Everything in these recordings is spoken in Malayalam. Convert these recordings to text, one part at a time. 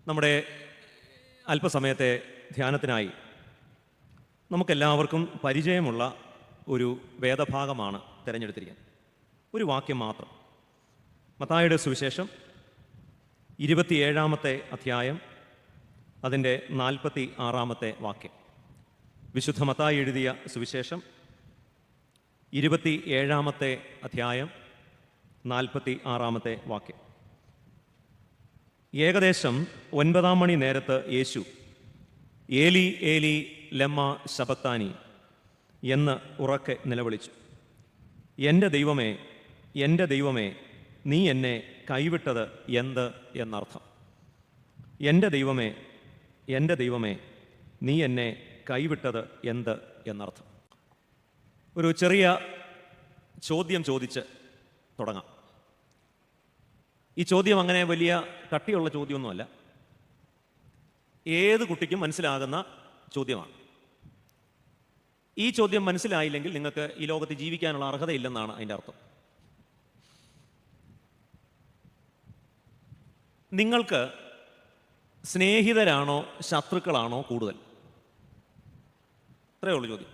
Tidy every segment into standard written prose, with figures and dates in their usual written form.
നമ്മുടെ അല്പസമയത്തെ ധ്യാനത്തിനായി നമുക്കെല്ലാവർക്കും പരിചയമുള്ള ഒരു വേദഭാഗമാണ് തിരഞ്ഞെടുത്തിരിക്കുന്നത്. ഒരു വാക്യം മാത്രം. മത്തായിയുടെ സുവിശേഷം 27-ാമത്തെ അധ്യായം, അതിൻ്റെ 46-ാമത്തെ വാക്യം. വിശുദ്ധ മത്തായി എഴുതിയ സുവിശേഷം 27-ാമത്തെ അധ്യായം 46-ാമത്തെ വാക്യം. ഏകദേശം 9 മണി നേരത്ത് യേശു ഏലി ഏലി ലമ്മ ശബക്താനി എന്ന് ഉറക്കെ നിലവിളിച്ചു. എൻ്റെ ദൈവമേ, എൻ്റെ ദൈവമേ, നീ എന്നെ കൈവിട്ടത് എന്ത് എന്നർത്ഥം. എൻ്റെ ദൈവമേ, എൻ്റെ ദൈവമേ, നീ എന്നെ കൈവിട്ടത് എന്ത് എന്നർത്ഥം. ഒരു ചെറിയ ചോദ്യം ചോദിച്ച് തുടങ്ങാം. ഈ ചോദ്യം അങ്ങനെ വലിയ കട്ടിയുള്ള ചോദ്യമൊന്നുമല്ല. ഏത് കുട്ടിക്കും മനസ്സിലാകുന്ന ചോദ്യമാണ്. ഈ ചോദ്യം മനസ്സിലായില്ലെങ്കിൽ നിങ്ങൾക്ക് ഈ ലോകത്ത് ജീവിക്കാനുള്ള അർഹതയില്ലെന്നാണ് അതിൻ്റെ അർത്ഥം. നിങ്ങൾക്ക് സ്നേഹിതരാണോ ശത്രുക്കളാണോ കൂടുതൽ? ഇത്രയേ ഉള്ളൂ ചോദ്യം.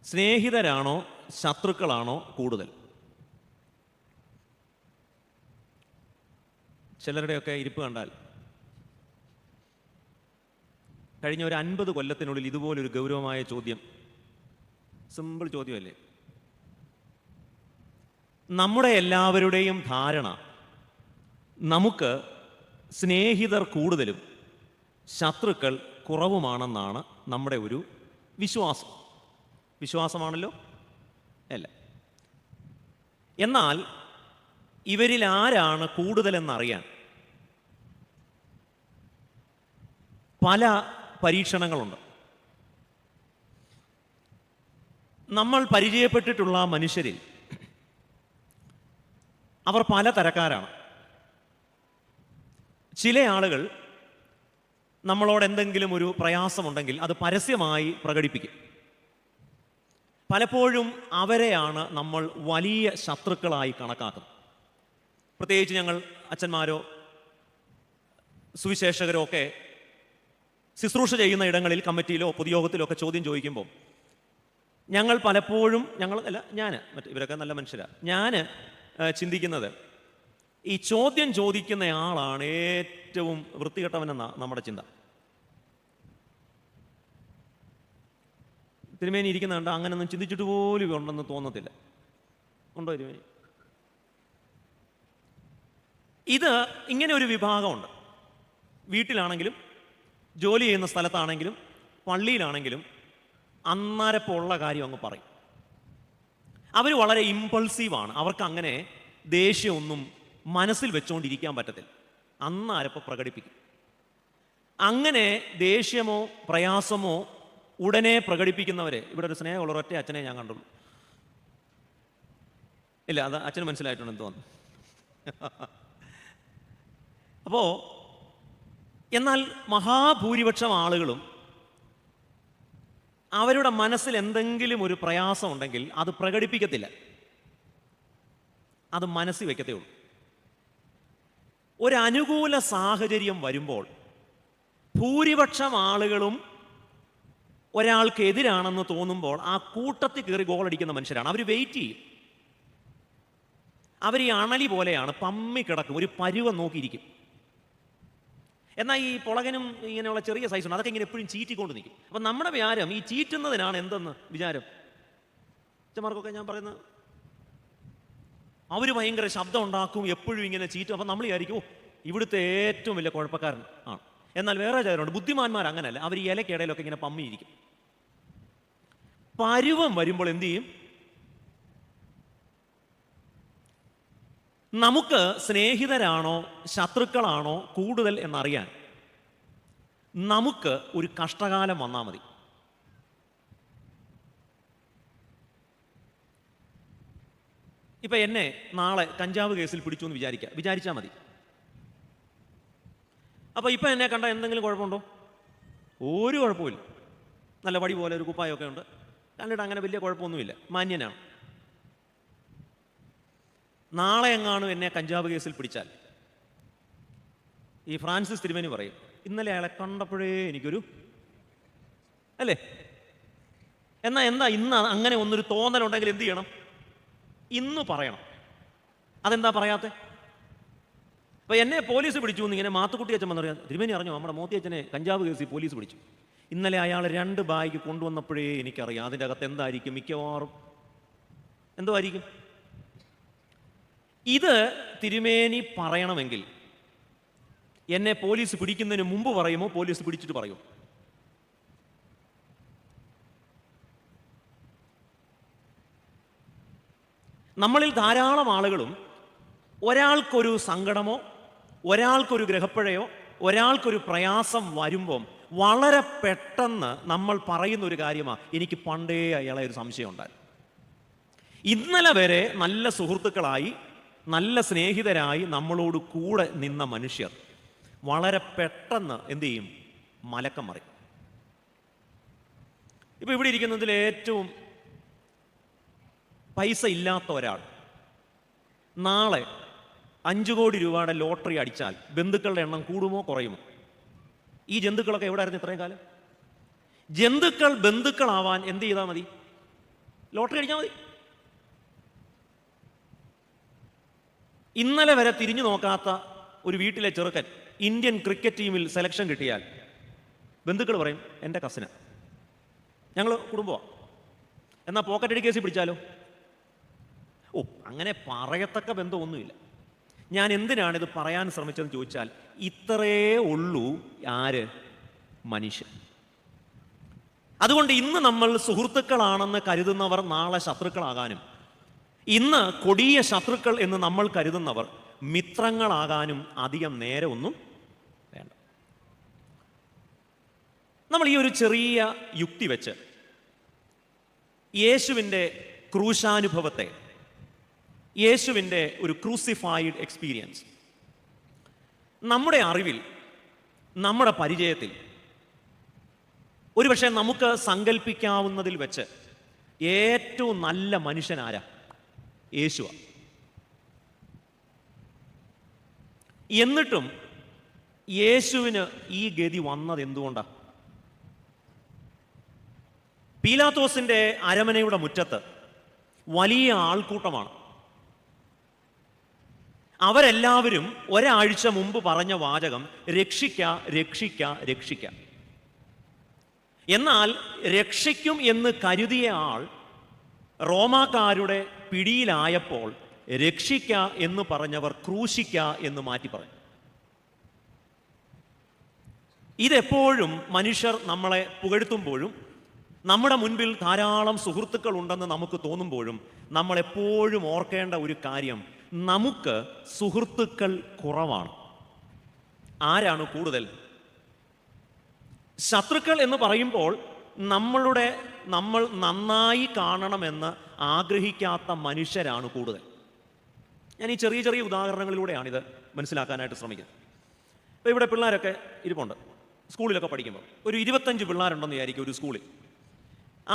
സ്നേഹിതരാണോ ശത്രുക്കളാണോ കൂടുതൽ? ചിലരുടെയൊക്കെ ഇരിപ്പ് കണ്ടാൽ കഴിഞ്ഞ ഒരു 50 കൊല്ലത്തിനുള്ളിൽ ഇതുപോലൊരു ഗൗരവമായ ചോദ്യം, സിമ്പിൾ ചോദ്യമല്ലേ. നമ്മുടെ എല്ലാവരുടെയും ധാരണ നമുക്ക് സ്നേഹിതർ കൂടുതലും ശത്രുക്കൾ കുറവുമാണെന്നാണ് നമ്മുടെ ഒരു വിശ്വാസം. വിശ്വാസമാണല്ലോ അല്ല? എന്നാൽ ഇവരിൽ ആരാണ് കൂടുതലെന്നറിയാൻ പല പരീക്ഷണങ്ങളുണ്ട്. നമ്മൾ പരിചയപ്പെട്ടിട്ടുള്ള മനുഷ്യരിൽ അവർ പല തരക്കാരാണ്. ചില ആളുകൾ നമ്മളോട് എന്തെങ്കിലും ഒരു പ്രയാസമുണ്ടെങ്കിൽ അത് പരസ്യമായി പ്രകടിപ്പിക്കും. പലപ്പോഴും അവരെയാണ് നമ്മൾ വലിയ ശത്രുക്കളായി കണക്കാക്കുന്നത്. പ്രത്യേകിച്ച് ഞങ്ങൾ അച്ഛന്മാരോ സുവിശേഷകരോ ഒക്കെ ശുശ്രൂഷ ചെയ്യുന്ന ഇടങ്ങളിൽ, കമ്മിറ്റിയിലോ പൊതുയോഗത്തിലോ ഒക്കെ ചോദ്യം ചോദിക്കുമ്പോൾ ഞങ്ങൾ പലപ്പോഴും, ഞാൻ ഇവരൊക്കെ നല്ല മനുഷ്യരാണ്, ഞാൻ ചിന്തിക്കുന്നത് ഈ ചോദ്യം ചോദിക്കുന്നയാളാണ് ഏറ്റവും വൃത്തികെട്ടവനെന്നാണ് നമ്മുടെ ചിന്ത. തിരുമേനി ഇരിക്കുന്നുണ്ട്, അങ്ങനെയൊന്നും ചിന്തിച്ചിട്ട് പോലും ഉണ്ടെന്ന് തോന്നത്തില്ല. ഉണ്ടോ തിരുമേനി? ഇത് ഇങ്ങനെ ഒരു വിഭാഗമുണ്ട്. വീട്ടിലാണെങ്കിലും ജോലി ചെയ്യുന്ന സ്ഥലത്താണെങ്കിലും പള്ളിയിലാണെങ്കിലും അന്നേരപ്പോൾ ഉള്ള കാര്യം അങ്ങ് പറയും. അവർ വളരെ ഇമ്പൾസീവാണ്. അവർക്ക് അങ്ങനെ ദേഷ്യമൊന്നും മനസ്സിൽ വെച്ചുകൊണ്ടിരിക്കാൻ പറ്റത്തില്ല. അന്നേരപ്പോൾ പ്രകടിപ്പിക്കും. അങ്ങനെ ദേഷ്യമോ പ്രയാസമോ ഉടനെ പ്രകടിപ്പിക്കുന്നവരെ, ഇവിടെ ഒരു സ്നേഹമുള്ള ഒറ്റ അച്ഛനെ ഞാൻ കണ്ടുള്ളൂ. ഇല്ല, അത് അച്ഛന് മനസ്സിലായിട്ടുണ്ടെന്ന് തോന്നുന്നു. അപ്പോൾ എന്നാൽ മഹാഭൂരിപക്ഷം ആളുകളും അവരുടെ മനസ്സിൽ എന്തെങ്കിലും ഒരു പ്രയാസം ഉണ്ടെങ്കിൽ അത് പ്രകടിപ്പിക്കത്തില്ല, അത് മനസ്സിൽ വയ്ക്കത്തേ ഉള്ളൂ. ഒരനുകൂല സാഹചര്യം വരുമ്പോൾ ഭൂരിപക്ഷം ആളുകളും ഒരാൾക്ക് എതിരാണെന്ന് തോന്നുമ്പോൾ ആ കൂട്ടത്തിൽ കയറി ഗോളടിക്കുന്ന മനുഷ്യരാണ്. അവർ വെയിറ്റ് ചെയ്യും. അവർ ഈ അണലി പോലെയാണ്, പമ്മി കിടക്കും, ഒരു പരുവം നോക്കിയിരിക്കും. എന്നാൽ ഈ പുളകനും ഇങ്ങനെയുള്ള ചെറിയ സൈസുണ്ട്, അതൊക്കെ ഇങ്ങനെ എപ്പോഴും ചീറ്റിക്കൊണ്ട് നിൽക്കും. അപ്പം നമ്മുടെ വിചാരം ഈ ചീറ്റുന്നതിനാണ് എന്തെന്ന് വിചാരം. അച്ഛന്മാർക്കൊക്കെ ഞാൻ പറയുന്നത്, അവർ ഭയങ്കര ശബ്ദം ഉണ്ടാക്കും, എപ്പോഴും ഇങ്ങനെ ചീറ്റും. അപ്പം നമ്മൾ വിചാരിക്കും, ഇവിടുത്തെ ഏറ്റവും വലിയ കുഴപ്പക്കാരൻ ആണ്. എന്നാൽ വേറെ ചിലരുണ്ട്, ബുദ്ധിമാന്മാർ അങ്ങനെയല്ല, അവർ ഈ ഇലക്കിടയിലൊക്കെ ഇങ്ങനെ പമ്മിയിരിക്കും. പരുവം വരുമ്പോൾ എന്തു ചെയ്യും? നമുക്ക് സ്നേഹിതരാണോ ശത്രുക്കളാണോ കൂടുതൽ എന്നറിയാൻ നമുക്ക് ഒരു കഷ്ടകാലം വന്നാൽ മതി. ഇപ്പം എന്നെ നാളെ കഞ്ചാവ് കേസിൽ പിടിച്ചു എന്ന് വിചാരിച്ചാൽ മതി. അപ്പോൾ ഇപ്പം എന്നെ കണ്ടാൽ എന്തെങ്കിലും കുഴപ്പമുണ്ടോ? ഒരു കുഴപ്പമില്ല. നല്ല വടി പോലെ ഒരു കുപ്പായമൊക്കെ ഉണ്ട്, കണ്ടിട്ട് അങ്ങനെ വലിയ കുഴപ്പമൊന്നുമില്ല, മാന്യനാണ്. നാളെ എങ്ങാനും എന്നെ കഞ്ചാവ് കേസിൽ പിടിച്ചാൽ ഈ ഫ്രാൻസിസ് തിരുമേനി പറയും, ഇന്നലെ അയാളെ കണ്ടപ്പോഴേ എനിക്കൊരു അല്ലേ. എന്നാ എന്താ ഇന്ന് അങ്ങനെ ഒന്നൊരു തോന്നലുണ്ടെങ്കിൽ എന്ത് ചെയ്യണം? ഇന്ന് പറയണം. അതെന്താ പറയാത്തെ? അപ്പൊ എന്നെ പോലീസ് പിടിച്ചു എന്ന് ഇങ്ങനെ മാത്തുക്കുട്ടി അച്ഛൻ വന്ന് പറയാം, തിരുമേനി അറിഞ്ഞു നമ്മുടെ മോത്തി അച്ഛനെ കഞ്ചാവ് കേസിൽ പോലീസ് പിടിച്ചു. ഇന്നലെ അയാൾ 2 ബാഗ് കൊണ്ടുവന്നപ്പോഴേ എനിക്കറിയാം അതിൻ്റെ അകത്ത് എന്തായിരിക്കും, മിക്കവാറും എന്തോ ആയിരിക്കും. ഇത് തിരുമേനി പറയണമെങ്കിൽ എന്നെ പോലീസ് പിടിക്കുന്നതിന് മുമ്പ് പറയുമോ, പോലീസ് പിടിച്ചിട്ട് പറയുമോ? നമ്മളിൽ ധാരാളം ആളുകളും ഒരാൾക്കൊരു സങ്കടമോ ഒരാൾക്കൊരു ഗ്രഹപ്പിഴയോ ഒരാൾക്കൊരു പ്രയാസം വരുമ്പം വളരെ പെട്ടെന്ന് നമ്മൾ പറയുന്ന ഒരു കാര്യമാണ്, എനിക്ക് പണ്ടേ അയാളെ ഒരു സംശയം ഉണ്ടായിരുന്നു. ഇന്നലെ വരെ നല്ല സുഹൃത്തുക്കളായി നല്ല സ്നേഹിതരായി നമ്മളോട് കൂടെ നിന്ന മനുഷ്യർ വളരെ പെട്ടെന്ന് എന്തു ചെയ്യും? മലക്കം മറിയും. ഇപ്പൊ ഇവിടെ ഇരിക്കുന്നതിൽ ഏറ്റവും പൈസ ഇല്ലാത്ത ഒരാൾ നാളെ 5 കോടി രൂപയുടെ ലോട്ടറി അടിച്ചാൽ ബന്ധുക്കളുടെ എണ്ണം കൂടുമോ കുറയുമോ? ഈ ജന്തുക്കളൊക്കെ എവിടെ ആയിരുന്നു ഇത്രയും കാലം? ജന്തുക്കൾ ബന്ധുക്കളാവാൻ എന്ത് ചെയ്താൽ മതി? ലോട്ടറി അടിച്ചാൽ മതി. ഇന്നലെ വരെ തിരിഞ്ഞു നോക്കാത്ത ഒരു വീട്ടിലെ ചെറുക്കൻ ഇന്ത്യൻ ക്രിക്കറ്റ് ടീമിൽ സെലക്ഷൻ കിട്ടിയാൽ ബന്ധുക്കൾ പറയും, എൻ്റെ കസിന്, ഞങ്ങൾ കുടുംബമാണ്. എന്നാൽ പോക്കറ്റ് അടി കേസിൽ പിടിച്ചാലോ? ഓ, അങ്ങനെ പറയത്തക്ക ബന്ധമൊന്നുമില്ല. ഞാൻ എന്തിനാണിത് പറയാൻ ശ്രമിച്ചതെന്ന് ചോദിച്ചാൽ, ഇത്രേ ഉള്ളൂ ആര്? മനുഷ്യൻ. അതുകൊണ്ട് ഇന്ന് നമ്മൾ സുഹൃത്തുക്കളാണെന്ന് കരുതുന്നവർ നാളെ ശത്രുക്കളാകാനും, ഇന്ന് കൊടിയ ശത്രുക്കൾ എന്ന് നമ്മൾ കരുതുന്നവർ മിത്രങ്ങളാകാനും അധികം നേരെ ഒന്നും വേണ്ട. നമ്മൾ ഈ ഒരു ചെറിയ യുക്തി വെച്ച് യേശുവിൻ്റെ ക്രൂശാനുഭവത്തെ, യേശുവിൻ്റെ ഒരു ക്രൂസിഫൈഡ് എക്സ്പീരിയൻസ് നമ്മുടെ അറിവിൽ, നമ്മുടെ പരിചയത്തിൽ ഒരുപക്ഷെ നമുക്ക് സങ്കല്പിക്കാവുന്നതിൽ വെച്ച് ഏറ്റവും നല്ല മനുഷ്യൻ ആരാ? യേശുവ. എന്നിട്ടും യേശുവിന് ഈ ഗതി വന്നത് എന്തുകൊണ്ടാണ്? പീലാത്തോസിന്റെ അരമനയുടെ മുറ്റത്ത് വലിയ ആൾക്കൂട്ടമാണ്. അവരെല്ലാവരും ഒരാഴ്ച മുമ്പ് പറഞ്ഞ വാചകം രക്ഷിക്ക, രക്ഷിക്ക, രക്ഷിക്ക. എന്നാൽ രക്ഷിക്കും എന്ന് കരുതിയ ആൾ റോമാക്കാരുടെ പിടിയിലായപ്പോൾ രക്ഷിക്ക എന്ന് പറഞ്ഞവർ ക്രൂശിക്ക എന്ന് മാറ്റി പറഞ്ഞു. ഇതെപ്പോഴും മനുഷ്യർ നമ്മളെ പുകഴ്ത്തുമ്പോഴും നമ്മുടെ മുൻപിൽ ധാരാളം സുഹൃത്തുക്കൾ ഉണ്ടെന്ന് നമുക്ക് തോന്നുമ്പോഴും നമ്മളെപ്പോഴും ഓർക്കേണ്ട ഒരു കാര്യം, നമുക്ക് സുഹൃത്തുക്കൾ കുറവാണ്. ആരാണ് കൂടുതൽ? ശത്രുക്കൾ എന്ന് പറയുമ്പോൾ നമ്മൾ നന്നായി കാണണമെന്ന് ആഗ്രഹിക്കാത്ത മനുഷ്യരാണ് കൂടുതൽ. ഞാൻ ഈ ചെറിയ ചെറിയ ഉദാഹരണങ്ങളിലൂടെയാണിത് മനസ്സിലാക്കാനായിട്ട് ശ്രമിക്കുന്നത്. ഇപ്പോൾ ഇവിടെ പിള്ളേരൊക്കെ ഇരിപ്പുണ്ട്. സ്കൂളിലൊക്കെ പഠിക്കുമ്പോൾ ഒരു 25 പിള്ളേരുണ്ടെന്ന് വിചാരിക്കും ഒരു സ്കൂളിൽ.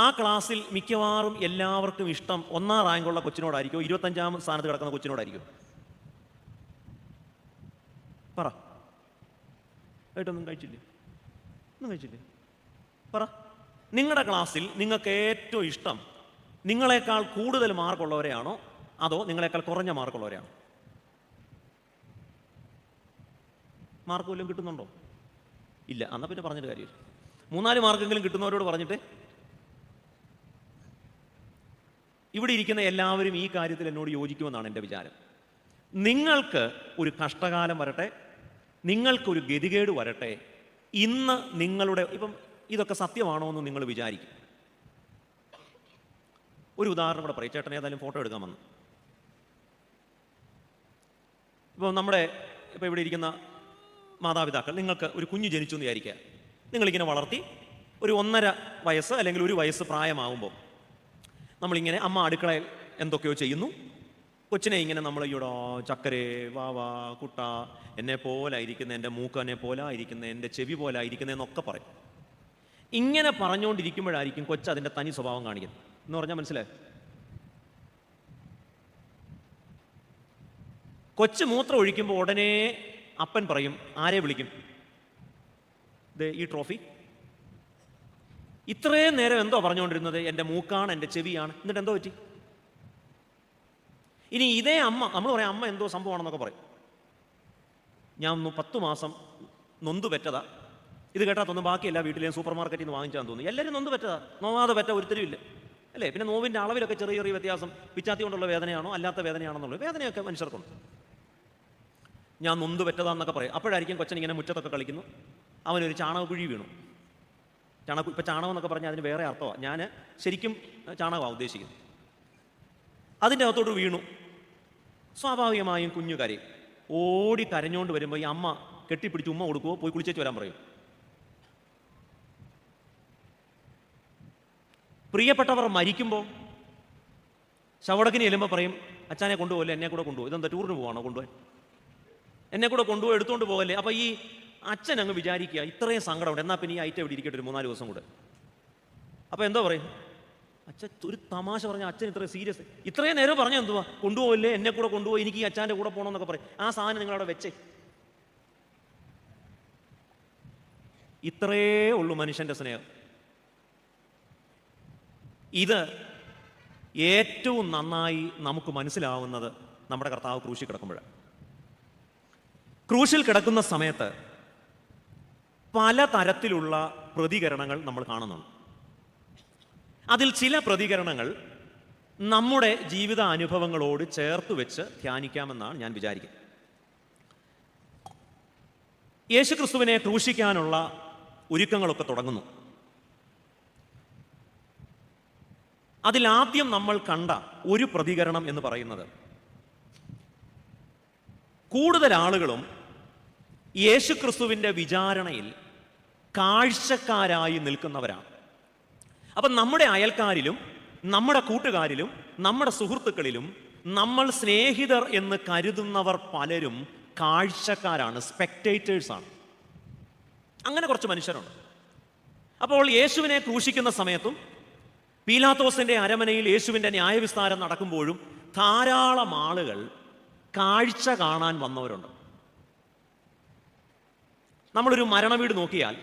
ആ ക്ലാസ്സിൽ മിക്കവാറും എല്ലാവർക്കും ഇഷ്ടം 1ാം റാങ്കുള്ള കൊച്ചിനോടായിരിക്കും, 25ാം സ്ഥാനത്ത് കിടക്കുന്ന കൊച്ചിനോടായിരിക്കും. പറ, ആയിട്ടൊന്നും കഴിച്ചില്ലേ? ഒന്നും കഴിച്ചില്ലേ? പറ. നിങ്ങളുടെ ക്ലാസ്സിൽ നിങ്ങൾക്ക് ഏറ്റവും ഇഷ്ടം നിങ്ങളെക്കാൾ കൂടുതൽ മാർക്കുള്ളവരെയാണോ അതോ നിങ്ങളെക്കാൾ കുറഞ്ഞ മാർക്കുള്ളവരെയാണോ? മാർക്ക് വല്ലതും കിട്ടുന്നുണ്ടോ? ഇല്ല. എന്നാൽ പിന്നെ പറഞ്ഞിട്ട് കാര്യമില്ല. 3-4 മാർക്കെങ്കിലും കിട്ടുന്നവരോട് പറഞ്ഞിട്ട്. ഇവിടെ ഇരിക്കുന്ന എല്ലാവരും ഈ കാര്യത്തിൽ എന്നോട് യോജിക്കുമെന്നാണ് എൻ്റെ വിചാരം. നിങ്ങൾക്ക് ഒരു കഷ്ടകാലം വരട്ടെ, നിങ്ങൾക്കൊരു ഗതികേട് വരട്ടെ, ഇന്ന് നിങ്ങളുടെ ഇപ്പം ഇതൊക്കെ സത്യമാണോ എന്ന് നിങ്ങൾ വിചാരിക്കും. ഒരു ഉദാഹരണം കൂടെ പറയും. ചേട്ടൻ ഏതായാലും ഫോട്ടോ എടുക്കാൻ വന്നു. ഇപ്പോൾ ഇവിടെ ഇരിക്കുന്ന മാതാപിതാക്കൾ, നിങ്ങൾക്ക് ഒരു കുഞ്ഞ് ജനിച്ചു എന്ന് വിചാരിക്കുക. നിങ്ങളിങ്ങനെ വളർത്തി ഒരു 1.5 വയസ്സ് അല്ലെങ്കിൽ 1 വയസ്സ് പ്രായമാകുമ്പോൾ നമ്മളിങ്ങനെ അമ്മ അടുക്കളയിൽ എന്തൊക്കെയോ ചെയ്യുന്നു. കൊച്ചിനെ ഇങ്ങനെ നമ്മൾ ഇവിടെ ചക്കരേ വാ വാ കുട്ട, എന്നെ പോലായിരിക്കുന്ന, എൻ്റെ മൂക്കനെ പോലായിരിക്കുന്ന, എൻ്റെ ചെവി പോലായിരിക്കുന്നതെന്നൊക്കെ പറയും. ഇങ്ങനെ പറഞ്ഞുകൊണ്ടിരിക്കുമ്പോഴായിരിക്കും കൊച്ച് അതിൻ്റെ തനി സ്വഭാവം കാണിക്കുന്നത് എന്ന് പറഞ്ഞാൽ മനസ്സിലായി. കൊച്ചു മൂത്രം ഒഴിക്കുമ്പോൾ ഉടനെ അപ്പൻ പറയും, ആരെ വിളിക്കും? ഈ ട്രോഫി. ഇത്രയും നേരം എന്തോ പറഞ്ഞുകൊണ്ടിരുന്നത്? എൻ്റെ മൂക്കാണ്, എൻ്റെ ചെവിയാണ്. എന്നിട്ട് എന്തോ പറ്റി? ഇനി ഇതേ അമ്മ, നമ്മൾ പറയാം അമ്മ എന്തോ സംഭവമാണെന്നൊക്കെ പറയും. ഞാൻ 10 മാസം നൊന്തു പെറ്റതാ. ഇത് കേട്ടാൽ തോന്നും ബാക്കി എല്ലാ വീട്ടിലെയും സൂപ്പർ മാർക്കറ്റിൽ നിന്ന് വാങ്ങിച്ചാൽ തോന്നുന്നു. എല്ലാവരും നൊന്തു പെറ്റതാ, നോവാതെ പെറ്റ ഒരുത്തരും ഇല്ല അല്ലേ? പിന്നെ നോവിൻ്റെ അളവിലൊക്കെ ചെറിയ ചെറിയ വ്യത്യാസം, പിച്ചാത്തി കൊണ്ടുള്ള വേദനയാണോ അല്ലാത്ത വേദനയാണെന്നുള്ളത്, വേദനയൊക്കെ മനുഷ്യർക്കുണ്ട്. ഞാൻ നൊന്തു പെറ്റതാന്നൊക്കെ പറയും. അപ്പോഴായിരിക്കും കൊച്ചൻ ഇങ്ങനെ മുറ്റത്തൊക്കെ കളിക്കുന്നു, അവനൊരു ചാണകക്കുഴി വീണു. ഇപ്പം ചാണകം എന്നൊക്കെ പറഞ്ഞാൽ അതിന് വേറെ അർത്ഥമാണ്. ഞാൻ ശരിക്കും ചാണകമാണ് ഉദ്ദേശിക്കുന്നത്. അതിൻ്റെ അകത്തോട്ട് വീണു. സ്വാഭാവികമായും കുഞ്ഞു കരയും. ഓടി കരഞ്ഞുകൊണ്ട് വരുമ്പോൾ ഈ അമ്മ കെട്ടിപ്പിടിച്ച് ഉമ്മ കൊടുക്കുമോ, പോയി കുളിച്ചേച്ച് വരാൻ പറയും? പ്രിയപ്പെട്ടവർ മരിക്കുമ്പോൾ ശവടക്കിന് ചെല്ലുമ്പോൾ പറയും, അച്ഛനെ കൊണ്ടുപോകല്ലേ, എന്നെ കൂടെ കൊണ്ടുപോകും. ഇതെന്താ ടൂറിന് പോവാണോ കൊണ്ടുപോയി? എന്നെ കൂടെ കൊണ്ടുപോയി എടുത്തുകൊണ്ട് പോകല്ലേ? അപ്പോൾ ഈ അച്ഛൻ അങ്ങ് വിചാരിക്കുക ഇത്രയും സങ്കടമുണ്ട്, എന്നാൽ പിന്നെ ഈ ഐറ്റം ഇവിടെ ഇരിക്കട്ടെ ഒരു 3-4 ദിവസം കൂടെ. അപ്പോൾ എന്തോ പറയും? അച്ഛൻ ഒരു തമാശ പറഞ്ഞാൽ അച്ഛൻ ഇത്ര സീരിയസ്, ഇത്രയും നേരം പറഞ്ഞാൽ എന്തുവാ, കൊണ്ടുപോകല്ലേ, എന്നെ കൂടെ കൊണ്ടുപോയി, എനിക്ക് ഈ അച്ഛൻ്റെ കൂടെ പോകണമെന്നൊക്കെ പറയും. ആ സാധനം നിങ്ങളവിടെ വെച്ചേ. ഇത്രേ ഉള്ളൂ മനുഷ്യൻ്റെ സ്നേഹം. ഇത് ഏറ്റവും നന്നായി നമുക്ക് മനസ്സിലാവുന്നത് നമ്മുടെ കർത്താവ് ക്രൂശിൽ കിടക്കുമ്പോഴാണ്. ക്രൂശിൽ കിടക്കുന്ന സമയത്ത് പലതരത്തിലുള്ള പ്രതികരണങ്ങൾ നമ്മൾ കാണുന്നുണ്ട്. അതിൽ ചില പ്രതികരണങ്ങൾ നമ്മുടെ ജീവിത അനുഭവങ്ങളോട് ചേർത്ത് വെച്ച് ധ്യാനിക്കാമെന്നാണ് ഞാൻ വിചാരിക്കുന്നത്. യേശുക്രിസ്തുവിനെ ക്രൂശിക്കാനുള്ള ഒരുക്കങ്ങളൊക്കെ തുടങ്ങുന്നു. അതിലാദ്യം നമ്മൾ കണ്ട ഒരു പ്രതികരണം എന്ന് പറയുന്നത്, കൂടുതൽ ആളുകളും യേശുക്രിസ്തുവിൻ്റെ വിചാരണയിൽ കാഴ്ചക്കാരായി നിൽക്കുന്നവരാണ്. അപ്പം നമ്മുടെ അയൽക്കാരിലും നമ്മുടെ കൂട്ടുകാരിലും നമ്മുടെ സുഹൃത്തുക്കളിലും നമ്മൾ സ്നേഹിതർ എന്ന് കരുതുന്നവർ പലരും കാഴ്ചക്കാരാണ്, സ്പെക്ടേറ്റേഴ്സാണ്. അങ്ങനെ കുറച്ച് മനുഷ്യരുണ്ട്. അപ്പോൾ യേശുവിനെ ക്രൂശിക്കുന്ന സമയത്തും പീലാത്തോസിന്റെ അരമനയിൽ യേശുവിൻ്റെ ന്യായവിസ്താരം നടക്കുമ്പോഴും ധാരാളം ആളുകൾ കാഴ്ച കാണാൻ വന്നവരുണ്ട്. നമ്മളൊരു മരണവീട് നോക്കിയാൽ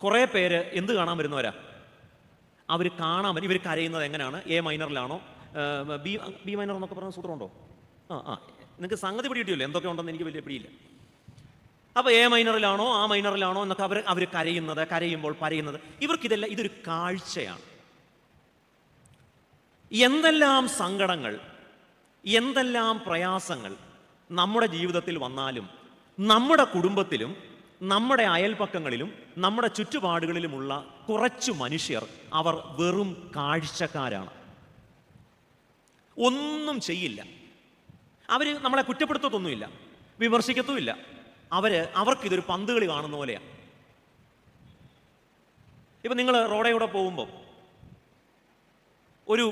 കുറേ പേര് എന്ത് കാണാൻ വരുന്നവരാ? അവർ കാണാൻ, ഇവർ കരയുന്നത് എങ്ങനെയാണ്? എ മൈനറിലാണോ, ബി മൈനർ എന്നൊക്കെ പറഞ്ഞ സൂത്രമുണ്ടോ? നിങ്ങൾക്ക് സംഗതി പിടിയിട്ടില്ലോ, എന്തൊക്കെ ഉണ്ടെന്ന് എനിക്ക് വലിയ പിടിയില്ല. അപ്പോൾ എ മൈനറിലാണോ ആ മൈനറിലാണോ എന്നൊക്കെ അവർ കരയുമ്പോൾ പറയുന്നത്, ഇവർക്കിതെല്ലാം ഇതൊരു കാഴ്ചയാണ്. എന്തെല്ലാം സങ്കടങ്ങൾ, എന്തെല്ലാം പ്രയാസങ്ങൾ നമ്മുടെ ജീവിതത്തിൽ വന്നാലും നമ്മുടെ കുടുംബത്തിലും നമ്മുടെ അയൽപക്കങ്ങളിലും നമ്മുടെ ചുറ്റുപാടുകളിലുമുള്ള കുറച്ചു മനുഷ്യർ അവർ വെറും കാഴ്ചക്കാരാണ്. ഒന്നും ചെയ്യില്ല. അവർ നമ്മളെ കുറ്റപ്പെടുത്തത്തൊന്നുമില്ല, വിമർശിക്കത്തുമില്ല. അവർക്കിതൊരു പന്തുകളി കാണുന്ന പോലെയാണ്. ഇപ്പം നിങ്ങൾ റോഡേയൂടെ പോകുമ്പോൾ ഒരു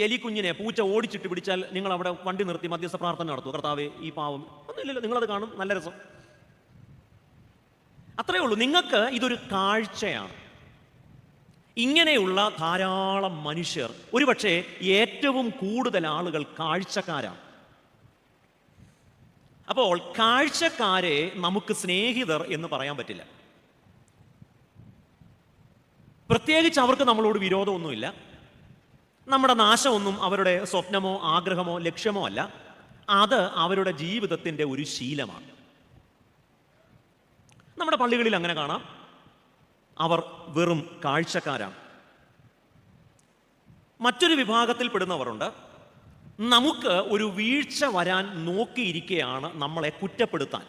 എലിക്കുഞ്ഞിനെ പൂച്ച ഓടിച്ചിട്ട് പിടിച്ചാൽ നിങ്ങൾ അവിടെ വണ്ടി നിർത്തി മധ്യസ്ഥ പ്രാർത്ഥന നടത്തും, കർത്താവേ ഈ പാവം. ഒന്നുമില്ലല്ലോ, നിങ്ങളത് കാണും, നല്ല രസം, അത്രയേ ഉള്ളൂ. നിങ്ങൾക്ക് ഇതൊരു കാഴ്ചയാണ്. ഇങ്ങനെയുള്ള ധാരാളം മനുഷ്യർ, ഒരുപക്ഷെ ഏറ്റവും കൂടുതൽ ആളുകൾ കാഴ്ചക്കാരാണ്. അപ്പോൾ കാഴ്ചക്കാരെ നമുക്ക് സ്നേഹിതർ എന്ന് പറയാൻ പറ്റില്ല. പ്രത്യേകിച്ച് അവർക്ക് നമ്മളോട് വിരോധമൊന്നുമില്ല. നമ്മുടെ നാശമൊന്നും അവരുടെ സ്വപ്നമോ ആഗ്രഹമോ ലക്ഷ്യമോ അല്ല. അത് അവരുടെ ജീവിതത്തിൻ്റെ ഒരു ശീലമാണ്. നമ്മുടെ പള്ളികളിൽ അങ്ങനെ കാണാം, അവർ വെറും കാഴ്ചക്കാരാണ്. മറ്റൊരു വിഭാഗത്തിൽപ്പെടുന്നവരുണ്ട്, നമുക്ക് ഒരു വീഴ്ച വരാൻ നോക്കിയിരിക്കുകയാണ് നമ്മളെ കുറ്റപ്പെടുത്താൻ.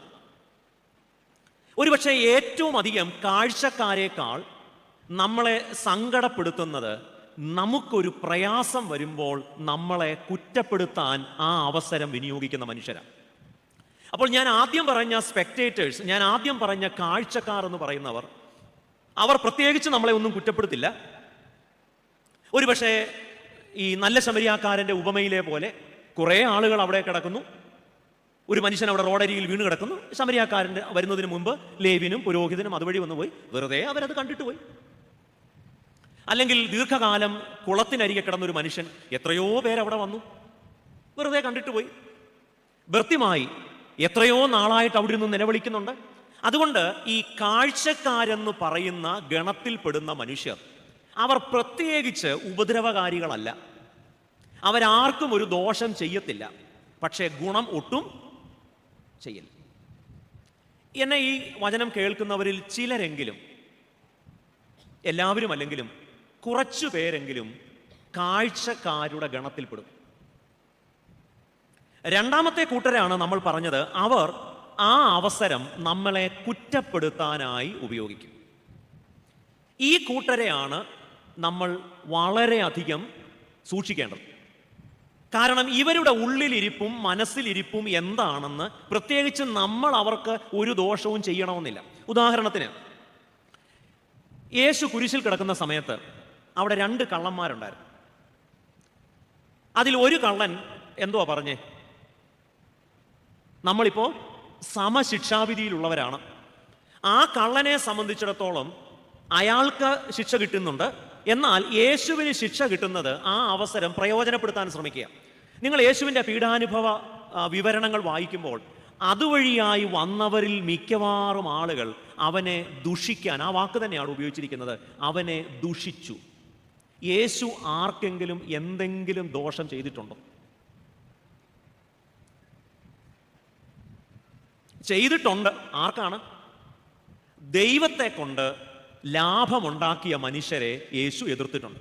ഒരുപക്ഷെ ഏറ്റവും അധികം കാഴ്ചക്കാരേക്കാൾ നമ്മളെ സങ്കടപ്പെടുത്തുന്നത് നമുക്കൊരു പ്രയാസം വരുമ്പോൾ നമ്മളെ കുറ്റപ്പെടുത്താൻ ആ അവസരം വിനിയോഗിക്കുന്ന മനുഷ്യരാണ്. അപ്പോൾ ഞാൻ ആദ്യം പറഞ്ഞ സ്പെക്ടേറ്റേഴ്സ്, ഞാൻ ആദ്യം പറഞ്ഞ കാഴ്ചക്കാർ എന്ന് പറയുന്നവർ, അവർ പ്രത്യേകിച്ച് നമ്മളെ ഒന്നും കുറ്റപ്പെടുത്തില്ല. ഒരുപക്ഷെ ഈ നല്ല ശമരിയാക്കാരൻ്റെ ഉപമയിലെ പോലെ കുറേ ആളുകൾ അവിടെ കിടക്കുന്നു, ഒരു മനുഷ്യൻ അവിടെ റോഡരിയിൽ വീണ് കിടക്കുന്നു. ശമരിയാക്കാരൻ്റെ വരുന്നതിന് മുമ്പ് ലേവ്യനും പുരോഹിതനും അതുവഴി വന്നു പോയി, വെറുതെ അവരത് കണ്ടിട്ട് പോയി. അല്ലെങ്കിൽ ദീർഘകാലം കുളത്തിനരികെ കിടന്നൊരു മനുഷ്യൻ, എത്രയോ പേരവിടെ വന്നു, വെറുതെ കണ്ടിട്ട് പോയി. ഭൃത്യമായി എത്രയോ നാളായിട്ട് അവിടെ നിന്ന് നിലവിളിക്കുന്നുണ്ട്. അതുകൊണ്ട് ഈ കാഴ്ചക്കാരെന്ന് പറയുന്ന ഗണത്തിൽപ്പെടുന്ന മനുഷ്യർ, അവർ പ്രത്യേകിച്ച് ഉപദ്രവകാരികളല്ല. അവരാർക്കും ഒരു ദോഷം ചെയ്യത്തില്ല, പക്ഷേ ഗുണം ഒട്ടും ചെയ്യില്ല. എന്നെ ഈ വചനം കേൾക്കുന്നവരിൽ ചിലരെങ്കിലും, എല്ലാവരും അല്ലെങ്കിലും കുറച്ചു പേരെങ്കിലും കാഴ്ചക്കാരുടെ ഗണത്തിൽപ്പെടും. രണ്ടാമത്തെ കൂട്ടരാണ് നമ്മൾ പറഞ്ഞത്, അവർ ആ അവസരം നമ്മളെ കുറ്റപ്പെടുത്താനായി ഉപയോഗിക്കും. ഈ കൂട്ടരെയാണ് നമ്മൾ വളരെയധികം സൂക്ഷിക്കേണ്ടത്. കാരണം ഇവരുടെ ഉള്ളിലിരിപ്പും മനസ്സിലിരിപ്പും എന്താണെന്ന് പ്രത്യേകിച്ച് നമ്മൾ അവർക്ക് ഒരു ദോഷവും ചെയ്യണമെന്നില്ല. ഉദാഹരണത്തിന്, യേശു കുരിശിൽ കിടക്കുന്ന സമയത്ത് അവിടെ 2 കള്ളന്മാരുണ്ടായിരുന്നു. അതിൽ ഒരു കള്ളൻ എന്തുവാ പറഞ്ഞേ? നമ്മളിപ്പോ സമശിക്ഷാവിധിയിലുള്ളവരാണ്. ആ കള്ളനെ സംബന്ധിച്ചിടത്തോളം അയാൾക്ക് ശിക്ഷ കിട്ടുന്നുണ്ട്. എന്നാൽ യേശുവിന് ശിക്ഷ കിട്ടുന്നത് ആ അവസരം പ്രയോജനപ്പെടുത്താൻ ശ്രമിക്കുക. നിങ്ങൾ യേശുവിൻ്റെ പീഡാനുഭവ വിവരണങ്ങൾ വായിക്കുമ്പോൾ അതുവഴിയായി വന്നവരിൽ മിക്കവാറും ആളുകൾ അവനെ ദുഷിക്കാൻ, ആ വാക്ക് തന്നെയാണ് ഉപയോഗിച്ചിരിക്കുന്നത്, അവനെ ദുഷിച്ചു. യേശു ആർക്കെങ്കിലും എന്തെങ്കിലും ദോഷം ചെയ്തിട്ടുണ്ടോ? ചെയ്തിട്ടുണ്ട്. ആർക്കാണ്? ദൈവത്തെ കൊണ്ട് ലാഭമുണ്ടാക്കിയ മനുഷ്യരെ യേശു എതിർത്തിട്ടുണ്ട്.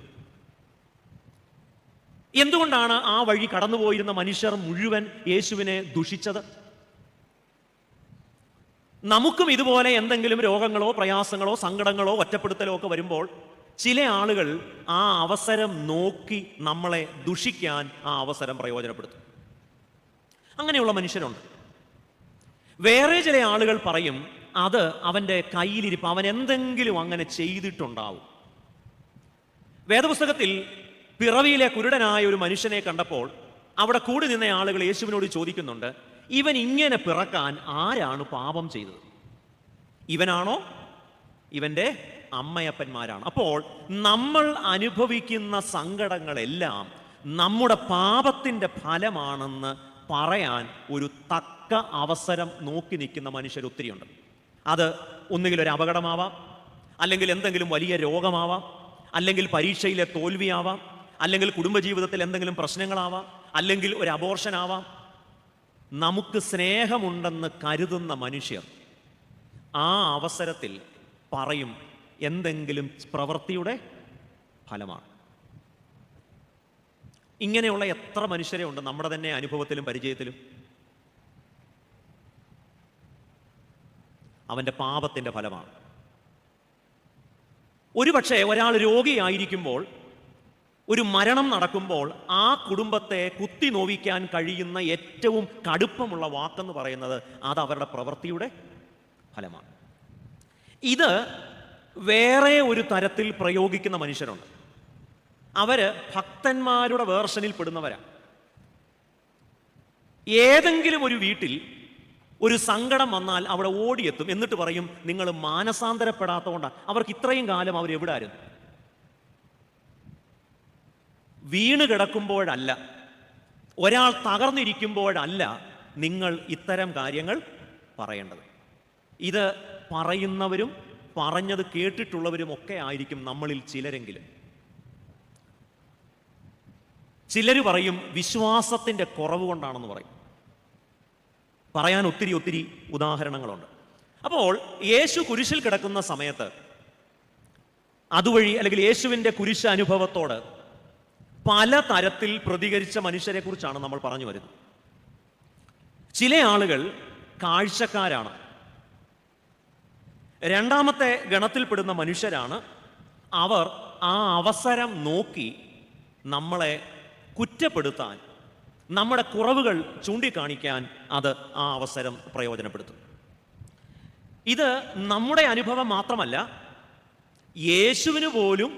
എന്തുകൊണ്ടാണ് ആ വഴി കടന്നുപോയിരുന്ന മനുഷ്യർ മുഴുവൻ യേശുവിനെ ദുഷിച്ചത്? നമുക്കും ഇതുപോലെ എന്തെങ്കിലും രോഗങ്ങളോ പ്രയാസങ്ങളോ സങ്കടങ്ങളോ ഒറ്റപ്പെടുത്തലോ ഒക്കെ വരുമ്പോൾ ചില ആളുകൾ ആ അവസരം നോക്കി നമ്മളെ ദുഷിക്കാൻ ആ അവസരം പ്രയോജനപ്പെടുത്തും. അങ്ങനെയുള്ള മനുഷ്യരുണ്ട്. വേറെ ചില ആളുകൾ പറയും, അത് അവൻ്റെ കയ്യിലിരിപ്പ്, അവൻ എന്തെങ്കിലും അങ്ങനെ ചെയ്തിട്ടുണ്ടാവും. വേദപുസ്തകത്തിൽ പിറവിയിലെ കുരുടനായ ഒരു മനുഷ്യനെ കണ്ടപ്പോൾ അവിടെ കൂടി നിന്ന ആളുകൾ യേശുവിനോട് ചോദിക്കുന്നുണ്ട്, ഇവൻ ഇങ്ങനെ പിറക്കാൻ ആരാണ് പാപം ചെയ്തത്? ഇവനാണോ ഇവൻ്റെ അമ്മയപ്പന്മാരാണ്? അപ്പോൾ നമ്മൾ അനുഭവിക്കുന്ന സങ്കടങ്ങളെല്ലാം നമ്മുടെ പാപത്തിൻ്റെ ഫലമാണെന്ന് പറയാൻ ഒരു തക്ക അവസരം നോക്കി നിൽക്കുന്ന മനുഷ്യർ ഒത്തിരിയുണ്ട്. അത് ഒന്നുകിൽ ഒരു അപകടമാവാം, അല്ലെങ്കിൽ എന്തെങ്കിലും വലിയ രോഗമാവാം, അല്ലെങ്കിൽ പരീക്ഷയിലെ തോൽവിയാവാം, അല്ലെങ്കിൽ കുടുംബജീവിതത്തിൽ എന്തെങ്കിലും പ്രശ്നങ്ങളാവാം, അല്ലെങ്കിൽ ഒരു അബോർഷനാവാം. നമുക്ക് സ്നേഹമുണ്ടെന്ന് കരുതുന്ന മനുഷ്യർ ആ അവസരത്തിൽ പറയും എന്തെങ്കിലും പ്രവൃത്തിയുടെ ഫലമാണ്. ഇങ്ങനെയുള്ള എത്ര മനുഷ്യരെ ഉണ്ട് നമ്മുടെ തന്നെ അനുഭവത്തിലും പരിചയത്തിലും. അവൻ്റെ പാപത്തിൻ്റെ ഫലമാണ്. ഒരുപക്ഷെ ഒരാൾ രോഗിയായിരിക്കുമ്പോൾ, ഒരു മരണം നടക്കുമ്പോൾ ആ കുടുംബത്തെ കുത്തി നോവിക്കാൻ കഴിയുന്ന ഏറ്റവും കടുപ്പമുള്ള വാക്കെന്ന് പറയുന്നത് അത് അവരുടെ പ്രവൃത്തിയുടെ ഫലമാണ്. ഇത് വേറെ ഒരു തരത്തിൽ പ്രയോഗിക്കുന്ന മനുഷ്യരുണ്ട്. അവര് ഭക്തന്മാരുടെ വേർഷനിൽ പെടുന്നവരാണ്. ഏതെങ്കിലും ഒരു വീട്ടിൽ ഒരു സങ്കടം വന്നാൽ അവിടെ ഓടിയെത്തും. എന്നിട്ട് പറയും, നിങ്ങൾ മാനസാന്തരപ്പെടാത്തതുകൊണ്ടാണ്. അവർക്ക് ഇത്രയും കാലം അവരെവിടായിരുന്നു? വീണ് കിടക്കുമ്പോഴല്ല, ഒരാൾ തകർന്നിരിക്കുമ്പോഴല്ല നിങ്ങൾ ഇത്തരം കാര്യങ്ങൾ പറയേണ്ടത്. ഇത് പറയുന്നവരും പറഞ്ഞത് കേട്ടിട്ടുള്ളവരും ഒക്കെ ആയിരിക്കും നമ്മളിൽ ചിലരെങ്കിലും. ചിലർ പറയും വിശ്വാസത്തിൻ്റെ കുറവ് കൊണ്ടാണെന്ന് പറയും. പറയാൻ ഒത്തിരി ഒത്തിരി ഉദാഹരണങ്ങളുണ്ട്. അപ്പോൾ യേശു കുരിശിൽ കിടക്കുന്ന സമയത്ത് അതുവഴി, അല്ലെങ്കിൽ യേശുവിൻ്റെ കുരിശ് അനുഭവത്തോട് പല തരത്തിൽ പ്രതികരിച്ച മനുഷ്യരെ കുറിച്ചാണ് നമ്മൾ പറഞ്ഞു വരുന്നത്. ചില ആളുകൾ കാഴ്ചക്കാരാണ്. രണ്ടാമത്തെ ഗണത്തിൽപ്പെടുന്ന മനുഷ്യരാണ്. അവർ ആ അവസരം നോക്കി നമ്മളെ കുറ്റപ്പെടുത്താൻ, നമ്മുടെ കുറവുകൾ ചൂണ്ടിക്കാണിക്കാൻ അത് ആ അവസരം പ്രയോജനപ്പെടുത്തും. ഇത് നമ്മുടെ അനുഭവം മാത്രമല്ല, യേശുവിന് പോലും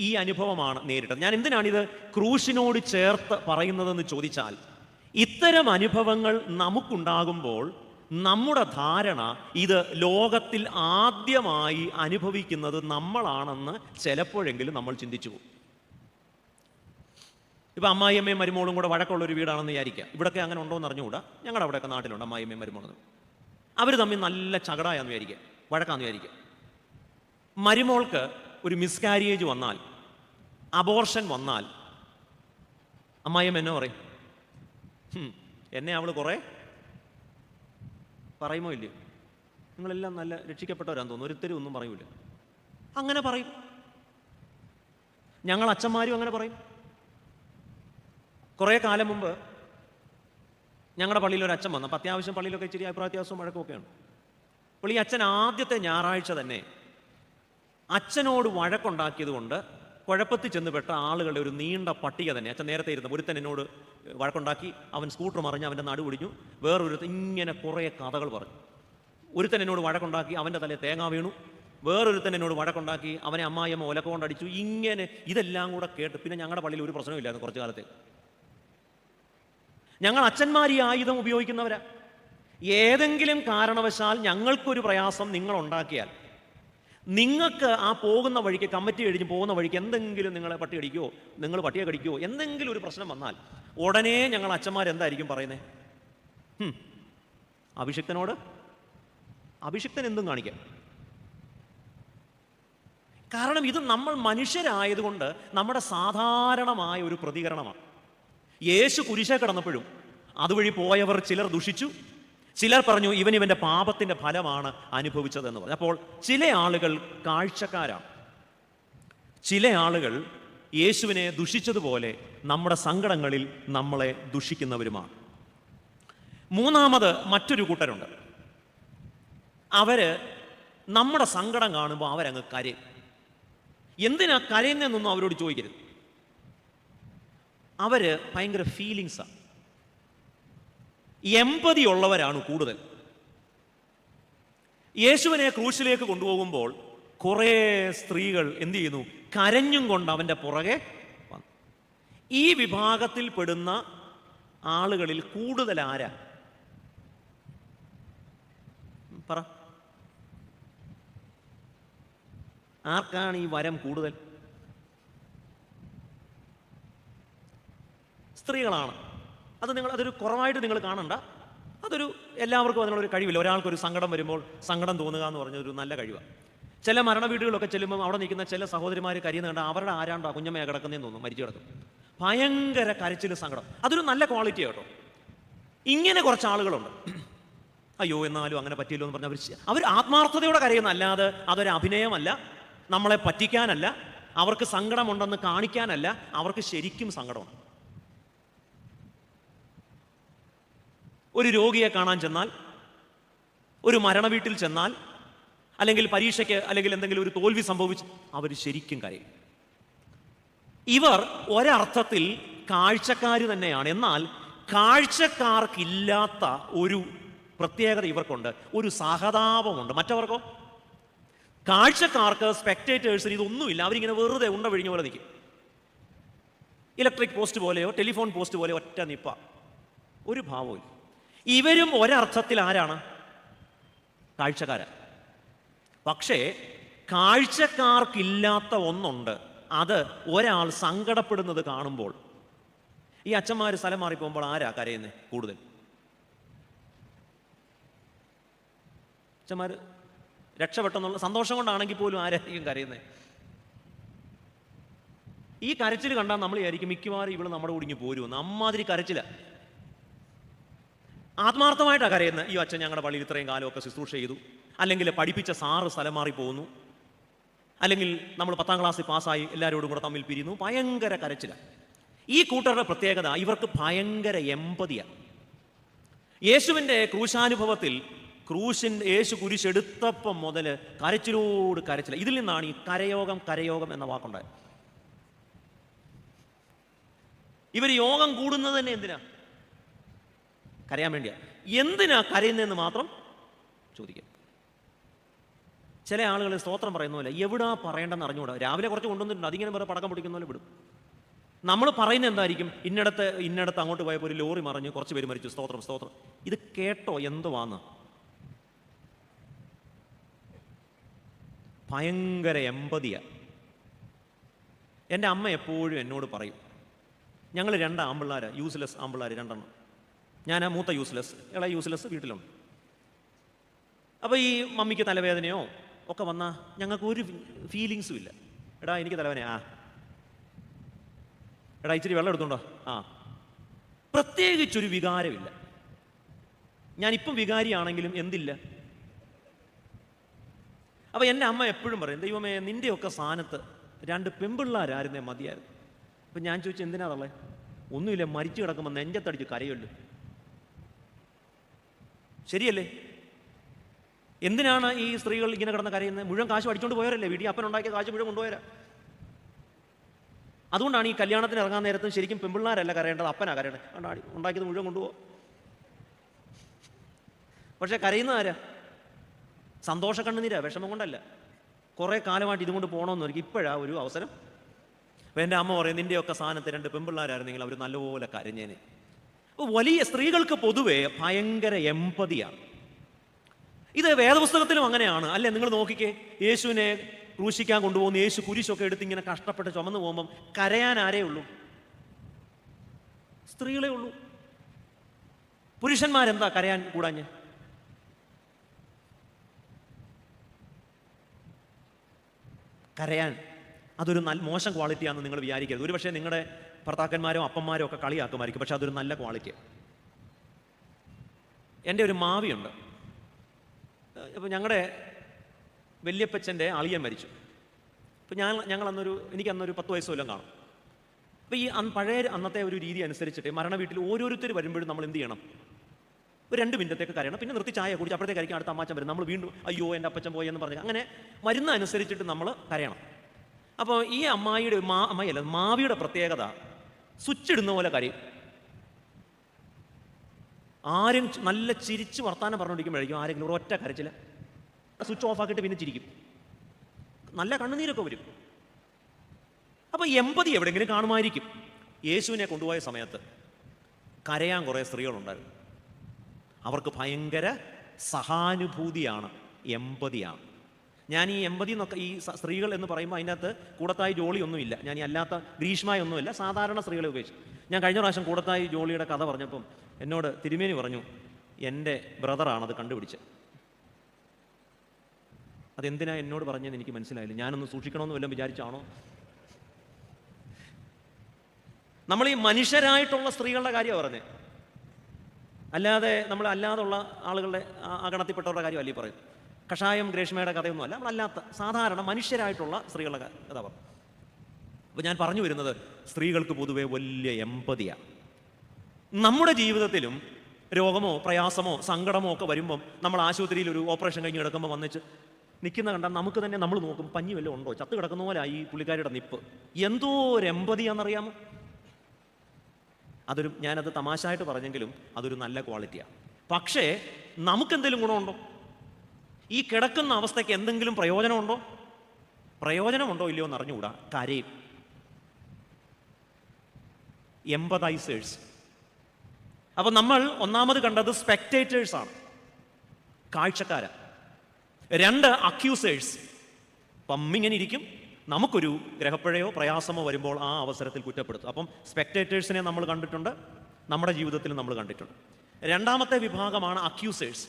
ഈ അനുഭവമാണ് നേരിട്ടത്. ഞാൻ എന്തിനാണിത് ക്രൂശിനോട് ചേർത്ത് പറയുന്നതെന്ന് ചോദിച്ചാൽ, ഇത്തരം അനുഭവങ്ങൾ നമുക്കുണ്ടാകുമ്പോൾ നമ്മുടെ ധാരണ ഇത് ലോകത്തിൽ ആദ്യമായി അനുഭവിക്കുന്നത് നമ്മളാണെന്ന് ചിലപ്പോഴെങ്കിലും നമ്മൾ ചിന്തിച്ചു പോകും. ഇപ്പം അമ്മായിയമ്മയും മരുമോളും കൂടെ വഴക്കമുള്ളൊരു വീടാണെന്ന് വിചാരിക്കുക. ഇവിടെയൊക്കെ അങ്ങനെ ഉണ്ടോ എന്ന് അറിഞ്ഞുകൂടാ. ഞങ്ങളുടെ അവിടെയൊക്കെ നാട്ടിലുണ്ട് അമ്മായിയമ്മയും മരുമോളും. അവർ തമ്മിൽ നല്ല ചകടായാന്ന് വിചാരിക്കുക, വഴക്കാന്ന് വിചാരിക്കുക. മരുമോൾക്ക് ഒരു മിസ്കാരിയേജ് വന്നാൽ, അബോർഷൻ വന്നാൽ, അമ്മായിയമ്മ എന്നെ പറയും, എന്നെ അവൾ കുറേ പറയുമോ ഇല്ലയോ? നിങ്ങളെല്ലാം നല്ല രക്ഷിക്കപ്പെട്ടവരാന്ന് തോന്നുന്നു, ഒരുത്തരും ഒന്നും പറയൂല. അങ്ങനെ പറയും. ഞങ്ങൾ അച്ഛന്മാരും അങ്ങനെ പറയും. കുറേ കാലം മുമ്പ് ഞങ്ങളുടെ പള്ളിയിൽ ഒരു അച്ഛൻ വന്നു. അപ്പം അത്യാവശ്യം പള്ളിയിലൊക്കെ ഇച്ചിരി അഭിപ്രായ വ്യത്യാസവും വഴക്കമൊക്കെയാണ്. അപ്പോൾ ഈ അച്ഛൻ ആദ്യത്തെ ഞായറാഴ്ച തന്നെ അച്ഛനോട് വഴക്കുണ്ടാക്കിയത് കൊണ്ട് കുഴപ്പത്തിൽ ചെന്നുപെട്ട ആളുകളുടെ ഒരു നീണ്ട പട്ടിക തന്നെ അച്ഛൻ നേരത്തെ ഇരുന്നു. ഒരുത്തൻ എന്നോട് വഴക്കുണ്ടാക്കി, അവൻ സ്കൂട്ടർ മറിഞ്ഞ് അവൻ്റെ നടു പിടിഞ്ഞു. വേറൊരുത്തൻ ഇങ്ങനെ കുറേ കഥകൾ പറഞ്ഞു. ഒരുത്തൻ എന്നോട് വഴക്കുണ്ടാക്കി, അവൻ്റെ തലയിൽ തേങ്ങ വീണു. വേറൊരുത്തൻ എന്നോട് വഴക്കുണ്ടാക്കി, അവനെ അമ്മായിയമ്മ ഒലക്ക കൊണ്ടടിച്ചു. ഇങ്ങനെ ഇതെല്ലാം കൂടെ കേട്ട് പിന്നെ ഞങ്ങളുടെ പള്ളിയിൽ ഒരു പ്രശ്നമില്ലായിരുന്നു കുറച്ചു കാലത്തെ. ഞങ്ങൾ അച്ഛന്മാർ ഈ ആയുധം ഉപയോഗിക്കുന്നവരാ. ഏതെങ്കിലും കാരണവശാൽ ഞങ്ങൾക്കൊരു പ്രയാസം നിങ്ങൾ ഉണ്ടാക്കിയാൽ, നിങ്ങൾക്ക് ആ പോകുന്ന വഴിക്ക് കമ്മിറ്റി കഴിഞ്ഞ് പോകുന്ന വഴിക്ക് എന്തെങ്കിലും നിങ്ങളെ പട്ടി കടിക്കുമോ, നിങ്ങൾ പട്ടിയെ കടിക്കുമോ, എന്തെങ്കിലും ഒരു പ്രശ്നം വന്നാൽ ഉടനെ ഞങ്ങൾ അച്ഛന്മാരെന്തായിരിക്കും പറയുന്നത്? അഭിഷിക്തനോട് അഭിഷിക്തൻ എന്തും കാണിക്കാം. കാരണം ഇത് നമ്മൾ മനുഷ്യരായതുകൊണ്ട് നമ്മുടെ സാധാരണമായ ഒരു പ്രതികരണമാണ്. യേശു കുരിശേ കിടന്നപ്പോഴും അതുവഴി പോയവർ ചിലർ ദുഷിച്ചു, ചിലർ പറഞ്ഞു ഇവൻ്റെ പാപത്തിൻ്റെ ഫലമാണ് അനുഭവിച്ചതെന്ന് പറഞ്ഞു. അപ്പോൾ ചില ആളുകൾ കാഴ്ചക്കാരാണ്, ചില ആളുകൾ യേശുവിനെ ദുഷിച്ചതുപോലെ നമ്മുടെ സങ്കടങ്ങളിൽ നമ്മളെ ദുഷിക്കുന്നവരുമാണ്. മൂന്നാമത് മറ്റൊരു കൂട്ടരുണ്ട്. അവര് നമ്മുടെ സങ്കടം കാണുമ്പോൾ അവരങ്ങ് കരയും. എന്തിനാ കരയുന്നതെന്നൊന്നും അവരോട് ചോദിക്കരുത്. അവര് ഭയങ്കര ഫീലിങ്സാണ്, എമ്പതി ഉള്ളവരാണ് കൂടുതൽ. യേശുവിനെ ക്രൂശിലേക്ക് കൊണ്ടുപോകുമ്പോൾ കുറേ സ്ത്രീകൾ എന്ത് ചെയ്യുന്നു? കരഞ്ഞും കൊണ്ട് അവൻ്റെ പുറകെ വന്നു. ഈ വിഭാഗത്തിൽ പെടുന്ന ആളുകളിൽ കൂടുതൽ ആരാ? പറ, ആർക്കാണ് ഈ വരം കൂടുതൽ? സ്ത്രീകളാണ്. അതൊരു കുറവായിട്ട് നിങ്ങൾ കാണണ്ട. അതൊരു എല്ലാവർക്കും അതിനുള്ളൊരു കഴിവില്ല. ഒരാൾക്കൊരു സങ്കടം വരുമ്പോൾ സങ്കടം തോന്നുക എന്ന് പറഞ്ഞൊരു നല്ല കഴിവാണ്. ചില മരണ വീടുകളൊക്കെ ചെല്ലുമ്പോൾ അവിടെ നിൽക്കുന്ന ചില സഹോദരിമാർ കരിയുന്ന കണ്ട അവരുടെ ആരാണ്ടോ കുഞ്ഞമ്മയെ കിടക്കുന്നതെന്ന് തോന്നും, മരിച്ചു കിടക്കും. ഭയങ്കര കരച്ചിൽ, സങ്കടം. അതൊരു നല്ല ക്വാളിറ്റി കേട്ടോ. ഇങ്ങനെ കുറച്ച് ആളുകളുണ്ട്. അയ്യോ എന്നാലും അങ്ങനെ പറ്റിയല്ലോ എന്ന് പറഞ്ഞ് അവർ ആത്മാർത്ഥതയോടെ കരയുന്ന, അല്ലാതെ അതൊരു അഭിനയമല്ല, നമ്മളെ പറ്റിക്കാനല്ല, അവർക്ക് സങ്കടമുണ്ടെന്ന് കാണിക്കാനല്ല, അവർക്ക് ശരിക്കും സങ്കടമാണ്. ഒരു രോഗിയെ കാണാൻ ചെന്നാൽ, ഒരു മരണ വീട്ടിൽ ചെന്നാൽ, അല്ലെങ്കിൽ പരീക്ഷയ്ക്ക് അല്ലെങ്കിൽ എന്തെങ്കിലും ഒരു തോൽവി സംഭവിച്ച് അവർ ശരിക്കും കരയും. ഇവർ ഒരർത്ഥത്തിൽ കാഴ്ചക്കാർ തന്നെയാണ്. എന്നാൽ കാഴ്ചക്കാർക്കില്ലാത്ത ഒരു പ്രത്യേകത ഇവർക്കുണ്ട്, ഒരു സഹതാപമുണ്ട്. മറ്റവർക്കോ? കാഴ്ചക്കാർക്ക്, സ്പെക്ടേറ്റേഴ്സിന് ഇതൊന്നുമില്ല. അവരിങ്ങനെ വെറുതെ ഉണ്ട വിഴിഞ്ഞ പോലെ നിൽക്കും. ഇലക്ട്രിക് പോസ്റ്റ് പോലെയോ ടെലിഫോൺ പോസ്റ്റ് പോലെയോ ഒറ്റ നിപ്പ, ഒരു ഭാവവും. ഇവരും ഒരർത്ഥത്തിൽ ആരാണ്? കാഴ്ചക്കാരാണ്. പക്ഷേ കാഴ്ചക്കാർക്കില്ലാത്ത ഒന്നുണ്ട്. അത് ഒരാൾ സങ്കടപ്പെടുന്നത് കാണുമ്പോൾ, ഈ അച്ഛന്മാർ സ്ഥലം മാറിപ്പോകുമ്പോൾ ആരാ കരയുന്നത് കൂടുതൽ? അച്ഛന്മാർ രക്ഷപ്പെട്ടെന്നുള്ള സന്തോഷം കൊണ്ടാണെങ്കിൽ പോലും ആരായിരിക്കും കരയുന്നത്? ഈ കരച്ചിൽ കണ്ടാൽ നമ്മൾ വിചാരിക്കും മിക്കവാറും ഇവള് നമ്മുടെ കുടുങ്ങി പോരുമെന്ന്. അമ്മാതിരി കരച്ചില. ആത്മാർത്ഥമായിട്ടാണ് കരയുന്നത്. ഈ അച്ഛൻ ഞങ്ങളുടെ പള്ളിയിൽ ഇത്രയും കാലമൊക്കെ ശുശ്രൂഷ ചെയ്തു, അല്ലെങ്കിൽ പഠിപ്പിച്ച സാറ് സ്ഥലം മാറി പോകുന്നു, അല്ലെങ്കിൽ നമ്മൾ 10ാം ക്ലാസ്സിൽ പാസ്സായി എല്ലാവരോടും കൂടെ തമ്മിൽ പിരിയുന്നു. ഭയങ്കര കരച്ചില. ഈ കൂട്ടരുടെ പ്രത്യേകത, ഇവർക്ക് ഭയങ്കര എമ്പതിയാണ്. യേശുവിൻ്റെ ക്രൂശാനുഭവത്തിൽ യേശു കുരിശെടുത്തപ്പം മുതൽ കരച്ചിലോട് കരച്ചില. ഇതിൽ നിന്നാണ് ഈ കരയോഗം എന്ന വാക്കുണ്ടായത്. ഇവർ യോഗം കൂടുന്നത് തന്നെ എന്തിനാ? കരയാൻ വേണ്ടിയാ. എന്തിനാ കരയുന്നതെന്ന് മാത്രം ചോദിക്കാം. ചില ആളുകൾ സ്തോത്രം പറയുന്ന പോലെ എവിടാ പറയേണ്ടെന്ന് അറിഞ്ഞുകൂടാ. രാവിലെ കുറച്ച് കൊണ്ടുവന്നിട്ടുണ്ട്, അതിങ്ങനെ വേറെ പടക്കം പൊടിക്കുന്ന പോലെ വിടും. നമ്മൾ പറയുന്നത് എന്തായിരിക്കും? ഇന്നടത്ത് അങ്ങോട്ട് പോയപ്പോൾ ഒരു ലോറി മറിഞ്ഞ് കുറച്ച് പേര് മരിച്ചു, സ്തോത്രം. ഇത് കേട്ടോ എന്തുവാന്ന്? ഭയങ്കര എമ്പതിയാ. എൻ്റെ അമ്മ എപ്പോഴും എന്നോട് പറയും, ഞങ്ങൾ 2 ആമ്പിള്ളേർ, യൂസ്ലെസ് ആമ്പിള്ളേർ 2 ഞാൻ മൂത്ത യൂസ്ലെസ്, ഇളയ യൂസ്ലെസ് വീട്ടിലുണ്ട്. അപ്പോൾ ഈ മമ്മിക്ക് തലവേദനയോ ഒക്കെ വന്നാൽ ഞങ്ങൾക്ക് ഒരു ഫീലിങ്സും ഇല്ല. എടാ എനിക്ക് തലവേദന, എടാ ഇച്ചിരി വെള്ളം എടുത്തുണ്ടോ, പ്രത്യേകിച്ചൊരു വികാരമില്ല. ഞാനിപ്പം വികാരിയാണെങ്കിലും എന്തില്ല. അപ്പോൾ എൻ്റെ അമ്മ എപ്പോഴും പറയും, ദൈവമേ നിൻ്റെയൊക്കെ സ്ഥാനത്ത് 2 പെമ്പിള്ളാരായിരുന്നേ മതിയായിരുന്നു. അപ്പം ഞാൻ ചോദിച്ചു, എന്തിനാ തള്ളേ? ഒന്നുമില്ല, മരിച്ചു കിടക്കുമ്പോൾ നെഞ്ചത്തടിച്ച് കരയുള്ളൂ. ശരിയല്ലേ? എന്തിനാണ് ഈ സ്ത്രീകൾ ഇങ്ങനെ കിടന്ന് കരയുന്നത്? മുഴുവൻ കാശ് അടിച്ചുകൊണ്ട് പോയവരല്ലേ, വീട്ടിൽ അപ്പൻ ഉണ്ടാക്കിയ കാശ് മുഴുവൻ കൊണ്ടുപോയരാ. അതുകൊണ്ടാണ് ഈ കല്യാണത്തിന് ഇറങ്ങാൻ നേരത്തും ശരിക്കും പെമ്പിള്ളാരല്ല കരയേണ്ടത്, അപ്പനാ കരയേണ്ടത്. ഉണ്ടാക്കിയത് മുഴുവൻ കൊണ്ടുപോകും. പക്ഷെ കരയുന്ന ആരാ? സന്തോഷ കണ്ണുനീരാ, വിഷമം കൊണ്ടല്ല. കുറേ കാലമായിട്ട് ഇതുകൊണ്ട് പോകണമെന്ന് എനിക്ക് ഇപ്പോഴാണ് ഒരു അവസരം. അപ്പോൾ എൻ്റെ അമ്മ പറയും, നിൻ്റെയൊക്കെ സ്ഥാനത്ത് 2 പെമ്പിള്ളാരായിരുന്നെങ്കിൽ അവർ നല്ലപോലെ കരഞ്ഞേനെ. അപ്പോൾ വലിയ സ്ത്രീകൾക്ക് പൊതുവെ ഭയങ്കര എമ്പതിയാണ്. ഇത് വേദപുസ്തകത്തിലും അങ്ങനെയാണ് അല്ലേ? നിങ്ങൾ നോക്കിക്കേ, യേശുവിനെ ക്രൂശിക്കാൻ കൊണ്ടുപോകുന്ന യേശു കുരിശൊക്കെ എടുത്ത് ഇങ്ങനെ കഷ്ടപ്പെട്ട് ചുമന്നു പോകുമ്പം കരയാൻ ആരേ ഉള്ളൂ? സ്ത്രീകളെ ഉള്ളൂ. പുരുഷന്മാരെന്താ കരയാൻ കൂടാഞ്ഞ്? കരയാൻ അതൊരു മോശം ക്വാളിറ്റിയാണെന്ന് നിങ്ങൾ വിചാരിക്കരുത്. ഒരു പക്ഷേ നിങ്ങളുടെ ഭർത്താക്കന്മാരോ അപ്പന്മാരോ ഒക്കെ കളിയാക്കുമായിരിക്കും, പക്ഷെ അതൊരു നല്ല ക്വാളിറ്റി. എൻ്റെ ഒരു മാവിയുണ്ട്. അപ്പോൾ ഞങ്ങളുടെ വല്യപ്പച്ചൻ്റെ അളിയൻ മരിച്ചു. അപ്പോൾ എനിക്കന്നൊരു 10 വയസ്സോ എല്ലാം കാണും. അപ്പോൾ ഈ പഴയ അന്നത്തെ ഒരു രീതി അനുസരിച്ചിട്ട് മരണ വീട്ടിൽ ഓരോരുത്തർ വരുമ്പോഴും നമ്മൾ എന്ത് ചെയ്യണം? ഒരു 2 മിനിറ്റത്തേക്ക് കരയണം, പിന്നെ നിർത്തി ചായ കുടിച്ച് അപ്പോഴത്തേക്ക് കഴിക്കാൻ അടുത്ത അമ്മാച്ചൻ വരും. നമ്മൾ വീണ്ടും അയ്യോ എൻ്റെ അപ്പച്ചൻ പോയി എന്ന് പറഞ്ഞ് അങ്ങനെ മരുന്ന് അനുസരിച്ചിട്ട് നമ്മൾ കരയണം. അപ്പോൾ ഈ അമ്മായിയല്ല മാവിയുടെ പ്രത്യേകത, സ്വിച്ച് ഇടുന്ന പോലെ കരയും. ആരും നല്ല ചിരിച്ച് വർത്താനം പറഞ്ഞുകൊണ്ടിരിക്കുമ്പോഴായിരിക്കും ആരെങ്കിലും ഒരൊറ്റ കരച്ചില്ല, സ്വിച്ച് ഓഫ് ആക്കിയിട്ട് പിന്നെ ചിരിക്കും. നല്ല കണ്ണുനീരൊക്കെ വരും. അപ്പോൾ എമ്പതി എവിടെയെങ്കിലും കാണുമായിരിക്കും. യേശുവിനെ കൊണ്ടുപോയ സമയത്ത് കരയാൻ കുറേ സ്ത്രീകളുണ്ടായിരുന്നു. അവർക്ക് ഭയങ്കര സഹാനുഭൂതിയാണ്, എമ്പതിയാണ്. ഞാൻ ഈ എമ്പതി എന്നൊക്കെ ഈ സ്ത്രീകൾ എന്ന് പറയുമ്പോൾ അതിനകത്ത് കൂടത്തായി ജോളിയൊന്നുമില്ല. ഞാൻ ഈ അല്ലാത്ത ഗ്രീഷ്മയൊന്നുമില്ല, സാധാരണ സ്ത്രീകളെ ഉപയോഗിച്ചു. ഞാൻ കഴിഞ്ഞ പ്രാവശ്യം കൂടത്തായി ജോളിയുടെ കഥ പറഞ്ഞപ്പം എന്നോട് തിരുമേനി പറഞ്ഞു, എൻ്റെ ബ്രദറാണത് കണ്ടുപിടിച്ചത്. അതെന്തിനാ എന്നോട് പറഞ്ഞതെന്ന് എനിക്ക് മനസ്സിലായില്ല. ഞാനൊന്ന് സൂക്ഷിക്കണമെന്ന് വല്ലതും വിചാരിച്ചാണോ? നമ്മൾ ഈ മനുഷ്യരായിട്ടുള്ള സ്ത്രീകളുടെ കാര്യമാണ് പറഞ്ഞത്, അല്ലാതെ നമ്മൾ അല്ലാതുള്ള ആളുകളുടെ ആ ഗണത്തിൽപ്പെട്ടവരുടെ കാര്യമല്ല ഈ പറയും. കഷായം ഗ്രേഷ്മയുടെ കഥയൊന്നും അല്ല, നമ്മളല്ലാത്ത സാധാരണ മനുഷ്യരായിട്ടുള്ള സ്ത്രീകളുടെ കഥ പറഞ്ഞു. അപ്പോൾ ഞാൻ പറഞ്ഞു വരുന്നത്, സ്ത്രീകൾക്ക് പൊതുവെ വലിയ എമ്പതിയാണ്. നമ്മുടെ ജീവിതത്തിലും രോഗമോ പ്രയാസമോ സങ്കടമോ ഒക്കെ വരുമ്പം നമ്മൾ ആശുപത്രിയിൽ ഒരു ഓപ്പറേഷൻ കഴിഞ്ഞ് കിടക്കുമ്പോൾ വന്നിച്ച് നിൽക്കുന്ന കണ്ടാൽ നമുക്ക് തന്നെ നമ്മൾ നോക്കും, പഞ്ഞി വല്ലതും ഉണ്ടോ? ചത്ത് കിടക്കുന്ന പോലെ ഈ പുള്ളിക്കാരിയുടെ നിപ്പ്. എന്തോ ഒരു എമ്പതിയാണെന്നറിയാമോ? ഞാനത് തമാശയായിട്ട് പറഞ്ഞെങ്കിലും അതൊരു നല്ല ക്വാളിറ്റിയാണ്. പക്ഷേ നമുക്കെന്തെങ്കിലും ഗുണമുണ്ടോ? ഈ കിടക്കുന്ന അവസ്ഥയ്ക്ക് എന്തെങ്കിലും പ്രയോജനമുണ്ടോ? പ്രയോജനമുണ്ടോ ഇല്ലയോ എന്ന് അറിഞ്ഞുകൂടാ, കരയും. എമ്പതൈസേഴ്സ്. അപ്പോൾ നമ്മൾ ഒന്നാമത് കണ്ടത് സ്പെക്ടേറ്റേഴ്സാണ്, കാഴ്ചക്കാരാ. 2 അക്യൂസേഴ്സ്. അപ്പം ഇങ്ങനെ ഇരിക്കും, നമുക്കൊരു ഗ്രഹപ്പിഴയോ പ്രയാസമോ വരുമ്പോൾ ആ അവസരത്തിൽ കുറ്റപ്പെടുത്തും. അപ്പം സ്പെക്ടേറ്റേഴ്സിനെ നമ്മൾ കണ്ടിട്ടുണ്ട്, നമ്മുടെ ജീവിതത്തിൽ നമ്മൾ കണ്ടിട്ടുണ്ട്. 2ാമത്തെ വിഭാഗമാണ് അക്യൂസേഴ്സ്.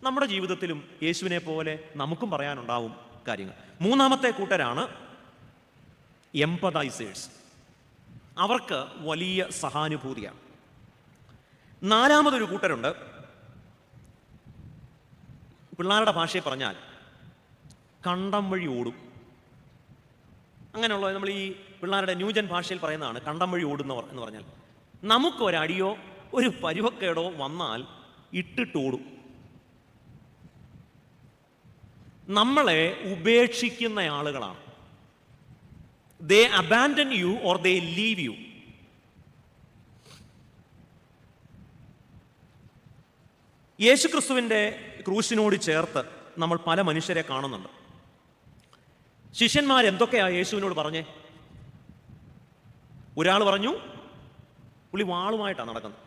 നമ്മുടെ ജീവിതത്തിലും യേശുവിനെ പോലെ നമുക്കും പറയാനുണ്ടാവും കാര്യങ്ങൾ. 3ാമത്തെ കൂട്ടരാണ് എംപതൈസേഴ്സ്. അവർക്ക് വലിയ സഹാനുഭൂതിയാണ്. 4ാമതൊരു കൂട്ടരുണ്ട്, പിള്ളേരുടെ ഭാഷയിൽ പറഞ്ഞാൽ കണ്ടം വഴി ഓടും. അങ്ങനെയുള്ള നമ്മൾ ഈ പിള്ളേരുടെ ന്യൂജൻ ഭാഷയിൽ പറയുന്നതാണ് കണ്ടം വഴി ഓടുന്നവർ എന്ന് പറഞ്ഞാൽ. നമുക്കൊരടിയോ ഒരു പരുവക്കേടോ വന്നാൽ ഇട്ടിട്ടോടും. നമ്മളെ ഉപേക്ഷിക്കുന്ന ആളുകളാണ്. They abandon you or they leave you. യേശുക്രിസ്തുവിൻ്റെ ക്രൂശിനോട് ചേർത്ത് നമ്മൾ പല മനുഷ്യരെ കാണുന്നുണ്ട്. ശിഷ്യന്മാരെന്തൊക്കെയാ യേശുവിനോട് പറഞ്ഞേ? ഒരാൾ പറഞ്ഞു പുള്ളി വാളുമായിട്ടാണ് നടക്കുന്നത്.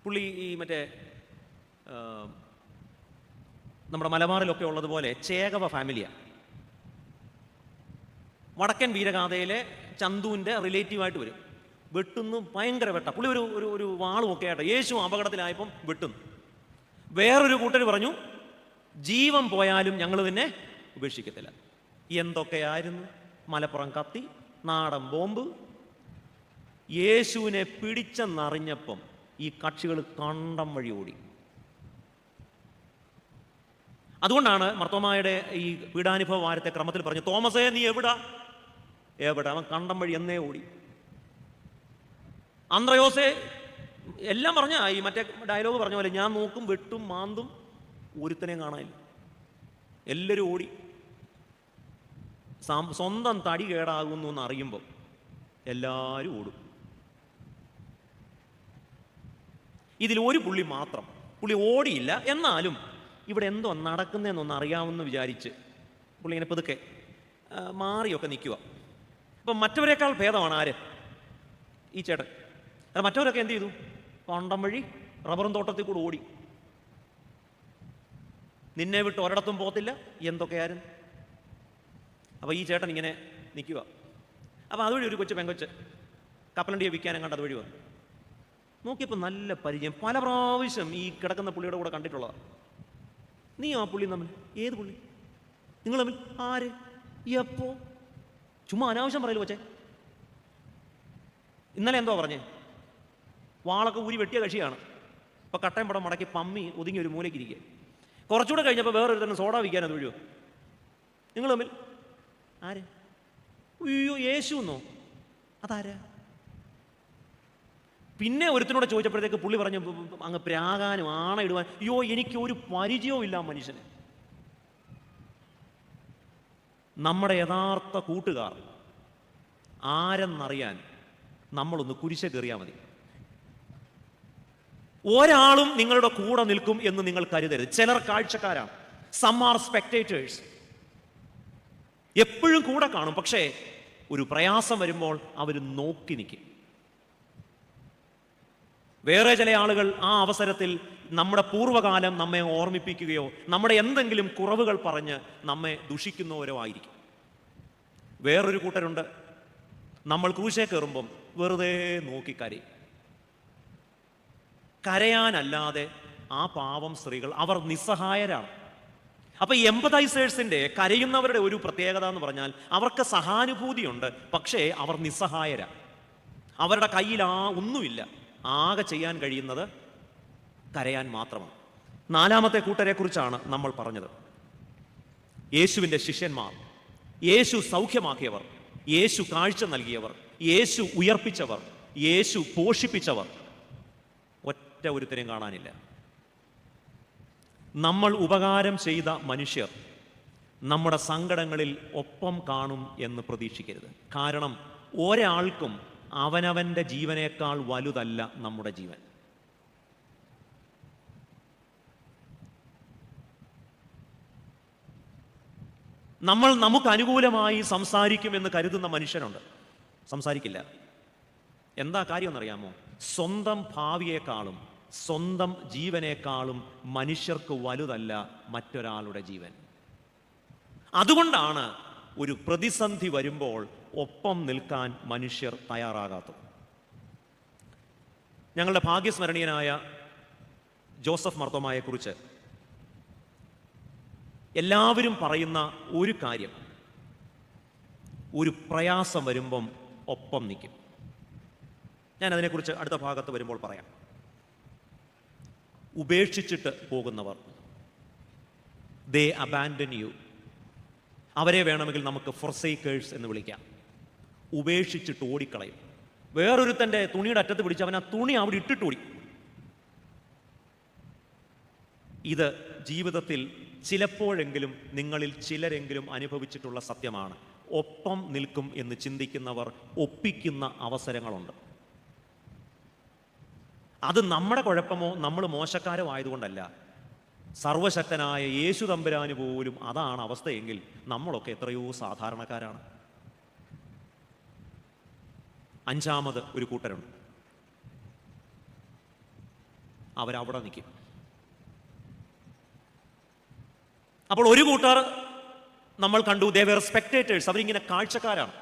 പുള്ളി ഈ മറ്റേ നമ്മുടെ മലബാറിലൊക്കെ ഉള്ളതുപോലെ ചേകവ ഫാമിലിയാണ്. വടക്കൻ വീരഗാഥയിലെ ചന്തുവിൻ്റെ റിലേറ്റീവായിട്ട് വരും. വെട്ടുന്നു, ഭയങ്കര വെട്ട. പുള്ളി ഒരു ഒരു ഒരു വാളും ഒക്കെ ആയിട്ട് യേശു അപകടത്തിലായപ്പം വെട്ടുന്നു. വേറൊരു കൂട്ടർ പറഞ്ഞു, ജീവൻ പോയാലും ഞങ്ങൾ നിന്നെ ഉപേക്ഷിക്കത്തില്ല. എന്തൊക്കെയായിരുന്നു? മലപ്പുറം കത്തി, നാടൻ ബോംബ്. യേശുവിനെ പിടിച്ചെന്നറിഞ്ഞപ്പം ഈ കക്ഷികൾ കണ്ടം വഴി ഓടി. അതുകൊണ്ടാണ് മർത്തോമായുടെ ഈ പീഡാനുഭവ വാരത്തെ ക്രമത്തിൽ പറഞ്ഞു, തോമസേ നീ എവിടാ? അവൻ കണ്ടം വഴി എന്നേ ഓടി. അന്ത്രയോസേ എല്ലാം പറഞ്ഞ ഈ മറ്റേ ഡയലോഗ് പറഞ്ഞ പോലെ, ഞാൻ നോക്കും വെട്ടും മാന്തും, ഒരുത്തനെയും കാണാനില്ല, എല്ലാവരും ഓടി. സ്വന്തം തടി കേടാകുന്നു എന്ന് അറിയുമ്പോൾ എല്ലാവരും ഓടും. ഇതിൽ ഒരു പുള്ളി മാത്രം, പുള്ളി ഓടിയില്ല. എന്നാലും ഇവിടെ എന്തോ നടക്കുന്നതെന്നൊന്ന് അറിയാമെന്ന് വിചാരിച്ച് പുള്ളി ഇങ്ങനെ പതുക്കെ മാറിയൊക്കെ നിൽക്കുക. അപ്പം മറ്റവരെക്കാൾ ഭേദമാണ് ആര്? ഈ ചേട്ടൻ. മറ്റവരൊക്കെ എന്ത് ചെയ്തു? കണ്ടം വഴി റബ്ബറും തോട്ടത്തിൽ കൂടെ ഓടി. നിന്നെ വിട്ട് ഒരിടത്തും പോകത്തില്ല, എന്തൊക്കെയായിരുന്നു. അപ്പോൾ ഈ ചേട്ടൻ ഇങ്ങനെ നിൽക്കുക. അപ്പോൾ അതുവഴി ഒരു പെങ്കൊച്ച് കപ്പലണ്ടിയെ വിൽക്കാനും കണ്ട് അതുവഴി വന്നു. നോക്കിയപ്പോൾ നല്ല പരിചയം, പല പ്രാവശ്യം ഈ കിടക്കുന്ന പുള്ളിയുടെ കൂടെ കണ്ടിട്ടുള്ളതാണ്. നീ ആ പുള്ളി തമ്മിൽ? ഏത് പുള്ളി? നിങ്ങൾ തമ്മിൽ? ആര്? എപ്പോ? ചുമ്മാ അനാവശ്യം പറയല്ലോ കൊച്ചേ. ഇന്നലെ എന്തോ പറഞ്ഞേ? വാളൊക്കെ ഊരി വെട്ടിയ കക്ഷിയാണ്. ഇപ്പം കട്ടയം പടം മടക്കി പമ്മി ഒതുങ്ങി ഒരു മൂലയ്ക്ക് ഇരിക്കുക. കുറച്ചുകൂടെ കഴിഞ്ഞപ്പോൾ വേറൊരു തന്നെ സോഡ വിൽക്കാൻ അത് വഴിയോ? നിങ്ങൾ തമ്മിൽ? ആര്? അയ്യോ, യേശു എന്നോ? അതാരാ? പിന്നെ ഒരുത്തിനോട് ചോദിച്ചപ്പോഴത്തേക്ക് പുള്ളി പറഞ്ഞു, അങ്ങ് പ്രാകാനും ആണയിടുവാൻ. അയ്യോ, എനിക്ക് ഒരു പരിചയവും ഇല്ല മനുഷ്യന്. നമ്മുടെ യഥാർത്ഥ കൂട്ടുകാർ ആരെന്നറിയാൻ നമ്മളൊന്ന് കുരിശ കയറിയാൽ മതി. ഒരാളും നിങ്ങളുടെ കൂടെ നിൽക്കും എന്ന് നിങ്ങൾ കരുതരുത്. ചിലർ കാഴ്ചക്കാരാണ്, സം ആർ സ്പെക്ടേറ്റേഴ്സ്. എപ്പോഴും കൂടെ കാണും, പക്ഷേ ഒരു പ്രയാസം വരുമ്പോൾ അവർ നോക്കി നിൽക്കും. വേറെ ചില ആളുകൾ ആ അവസരത്തിൽ നമ്മുടെ പൂർവ്വകാലം നമ്മെ ഓർമ്മിപ്പിക്കുകയോ നമ്മുടെ എന്തെങ്കിലും കുറവുകൾ പറഞ്ഞ് നമ്മെ ദുഷിക്കുന്നവരോ ആയിരിക്കും. വേറൊരു കൂട്ടരുണ്ട്, നമ്മൾ ക്രൂശേ കയറുമ്പം വെറുതെ നോക്കിക്കരയും. കരയാനല്ലാതെ ആ പാവം സ്ത്രീകൾ, അവർ നിസ്സഹായരാണ്. അപ്പൊ ഈ എംപതൈസേഴ്സിന്റെ, കരയുന്നവരുടെ ഒരു പ്രത്യേകത എന്ന് പറഞ്ഞാൽ അവർക്ക് സഹാനുഭൂതിയുണ്ട്, പക്ഷേ അവർ നിസ്സഹായരാണ്. അവരുടെ കയ്യിൽ ഒന്നുമില്ല. ആകെ ചെയ്യാൻ കഴിയുന്നത് കരയാൻ മാത്രമാണ്. നാലാമത്തെ കൂട്ടരെ കുറിച്ചാണ് നമ്മൾ പറഞ്ഞത്. യേശുവിൻ്റെ ശിഷ്യന്മാർ, യേശു സൗഖ്യമാക്കിയവർ, യേശു കാഴ്ച നൽകിയവർ, യേശു ഉയർപ്പിച്ചവർ, യേശു പോഷിപ്പിച്ചവർ. ഒറ്റ ഒരുത്തരെയും കാണാനില്ല. നമ്മൾ ഉപകാരം ചെയ്ത മനുഷ്യർ നമ്മുടെ സങ്കടങ്ങളിൽ ഒപ്പം കാണും എന്ന് പ്രതീക്ഷിക്കരുത്. കാരണം ഒരാൾക്കും അവനവൻ്റെ ജീവനേക്കാൾ വലുതല്ല നമ്മുടെ ജീവൻ. നമ്മൾ നമുക്ക് അനുകൂലമായി സംസാരിക്കുമെന്ന് കരുതുന്ന മനുഷ്യരുണ്ട്, സംസാരിക്കില്ല. എന്താ കാര്യം എന്നറിയാമോ? സ്വന്തം ഭാവിയേക്കാളും സ്വന്തം ജീവനേക്കാളും മനുഷ്യർക്ക് വലുതല്ല മറ്റൊരാളുടെ ജീവൻ. അതുകൊണ്ടാണ് ഒരു പ്രതിസന്ധി വരുമ്പോൾ ഒപ്പം നിൽക്കാൻ മനുഷ്യർ തയ്യാറാകാത്തത്. ഞങ്ങളുടെ ഭാഗ്യസ്മരണീയനായ ജോസഫ് മർത്തോമായെക്കുറിച്ച് എല്ലാവരും പറയുന്ന ഒരു കാര്യം, ഒരു പ്രയാസം വരുമ്പം ഒപ്പം നിൽക്കും. ഞാൻ അതിനെക്കുറിച്ച് അടുത്ത ഭാഗത്ത് വരുമ്പോൾ പറയാം. ഉപേക്ഷിച്ചിട്ട് പോകുന്നവർ, ദേ അബാൻഡൻ യു. അവരെ വേണമെങ്കിൽ നമുക്ക് ഫോർസേക്കേഴ്സ് എന്ന് വിളിക്കാം. ഉപേക്ഷിച്ചിട്ട് ഓടിക്കളയും. വേറൊരുത്തൻ്റെ തുണിയുടെ അറ്റത്ത് പിടിച്ച് അവൻ ആ തുണി അവിടെ ഇട്ടിട്ട് ഓടി. ഇത് ജീവിതത്തിൽ ചിലപ്പോഴെങ്കിലും നിങ്ങളിൽ ചിലരെങ്കിലും അനുഭവിച്ചിട്ടുള്ള സത്യമാണ്. ഒപ്പം നിൽക്കും എന്ന് ചിന്തിക്കുന്നവർ ഒപ്പിക്കുന്ന അവസരങ്ങളുണ്ട്. അത് നമ്മുടെ കുഴപ്പമോ നമ്മൾ മോശക്കാരോ ആയതുകൊണ്ടല്ല. സർവശക്തനായ യേശു തമ്പുരാന് പോലും അതാണ് അവസ്ഥയെങ്കിൽ നമ്മളൊക്കെ എത്രയോ സാധാരണക്കാരാണ്. അഞ്ചാമത് ഒരു കൂട്ടരുണ്ട്, അവരവിടെ നിൽക്കും. അപ്പോൾ ഒരു കൂട്ടർ നമ്മൾ കണ്ടു, ദേ വെർ സ്പെക്ടേറ്റേഴ്സ്. അവരിങ്ങനെ കാഴ്ചക്കാരാണ്.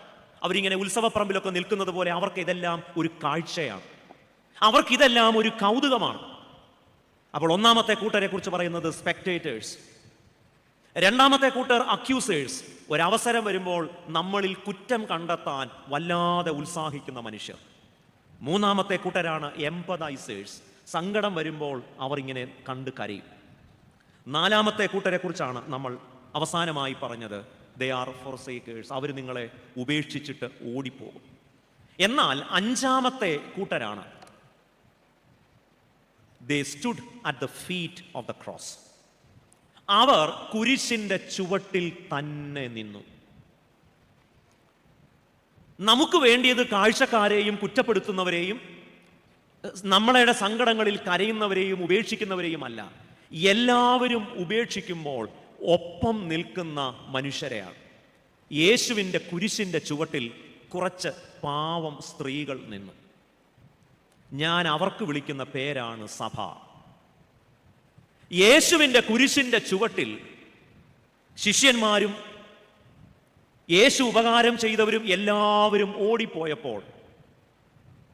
അവരിങ്ങനെ ഉത്സവപ്പറമ്പിലൊക്കെ നിൽക്കുന്നത് പോലെ അവർക്ക് ഇതെല്ലാം ഒരു കാഴ്ചയാണ്, അവർക്കിതെല്ലാം ഒരു കൗതുകമാണ്. അപ്പോൾ ഒന്നാമത്തെ കൂട്ടരെ കുറിച്ച് പറയുന്നത് സ്പെക്ടേറ്റേഴ്സ്. രണ്ടാമത്തെ കൂട്ടർ അക്യൂസേഴ്സ്. ഒരവസരം വരുമ്പോൾ നമ്മളിൽ കുറ്റം കണ്ടെത്താൻ വല്ലാതെ ഉത്സാഹിക്കുന്ന മനുഷ്യർ. മൂന്നാമത്തെ കൂട്ടരാണ് എംപതൈസേഴ്സ്. സങ്കടം വരുമ്പോൾ അവർ ഇങ്ങനെ കണ്ട് കരയും. നാലാമത്തെ കൂട്ടരെ കുറിച്ചാണ് നമ്മൾ അവസാനമായി പറഞ്ഞത്, ദേ ആർ ഫോർസേക്കേഴ്സ്. അവർ നിങ്ങളെ ഉപേക്ഷിച്ചിട്ട് ഓടിപ്പോകും. എന്നാൽ അഞ്ചാമത്തെ കൂട്ടരാണ് they stood at the feet of the cross. അവർ കുരിശിന്റെ ചുവട്ടിൽ തന്നെ നിന്നു. നമുക്ക് വേണ്ടിയത് കാഴ്ചക്കാരെയും കുറ്റപ്പെടുത്തുന്നവരെയും നമ്മളുടെ സങ്കടങ്ങളിൽ കരയുന്നവരെയും ഉപേക്ഷിക്കുന്നവരെയും അല്ല. എല്ലാവരും ഉപേക്ഷിക്കുമ്പോൾ ഒപ്പം നിൽക്കുന്ന മനുഷ്യരെയാണ്. യേശുവിൻ്റെ കുരിശിന്റെ ചുവട്ടിൽ കുറച്ച് പാവം സ്ത്രീകൾ നിന്നു. ഞാൻ അവർക്ക് വിളിക്കുന്ന പേരാണ് സഭ. യേശുവിൻ്റെ കുരിശിന്റെ ചുവട്ടിൽ ശിഷ്യന്മാരും യേശു ഉപകാരം ചെയ്തവരും എല്ലാവരും ഓടിപ്പോയപ്പോൾ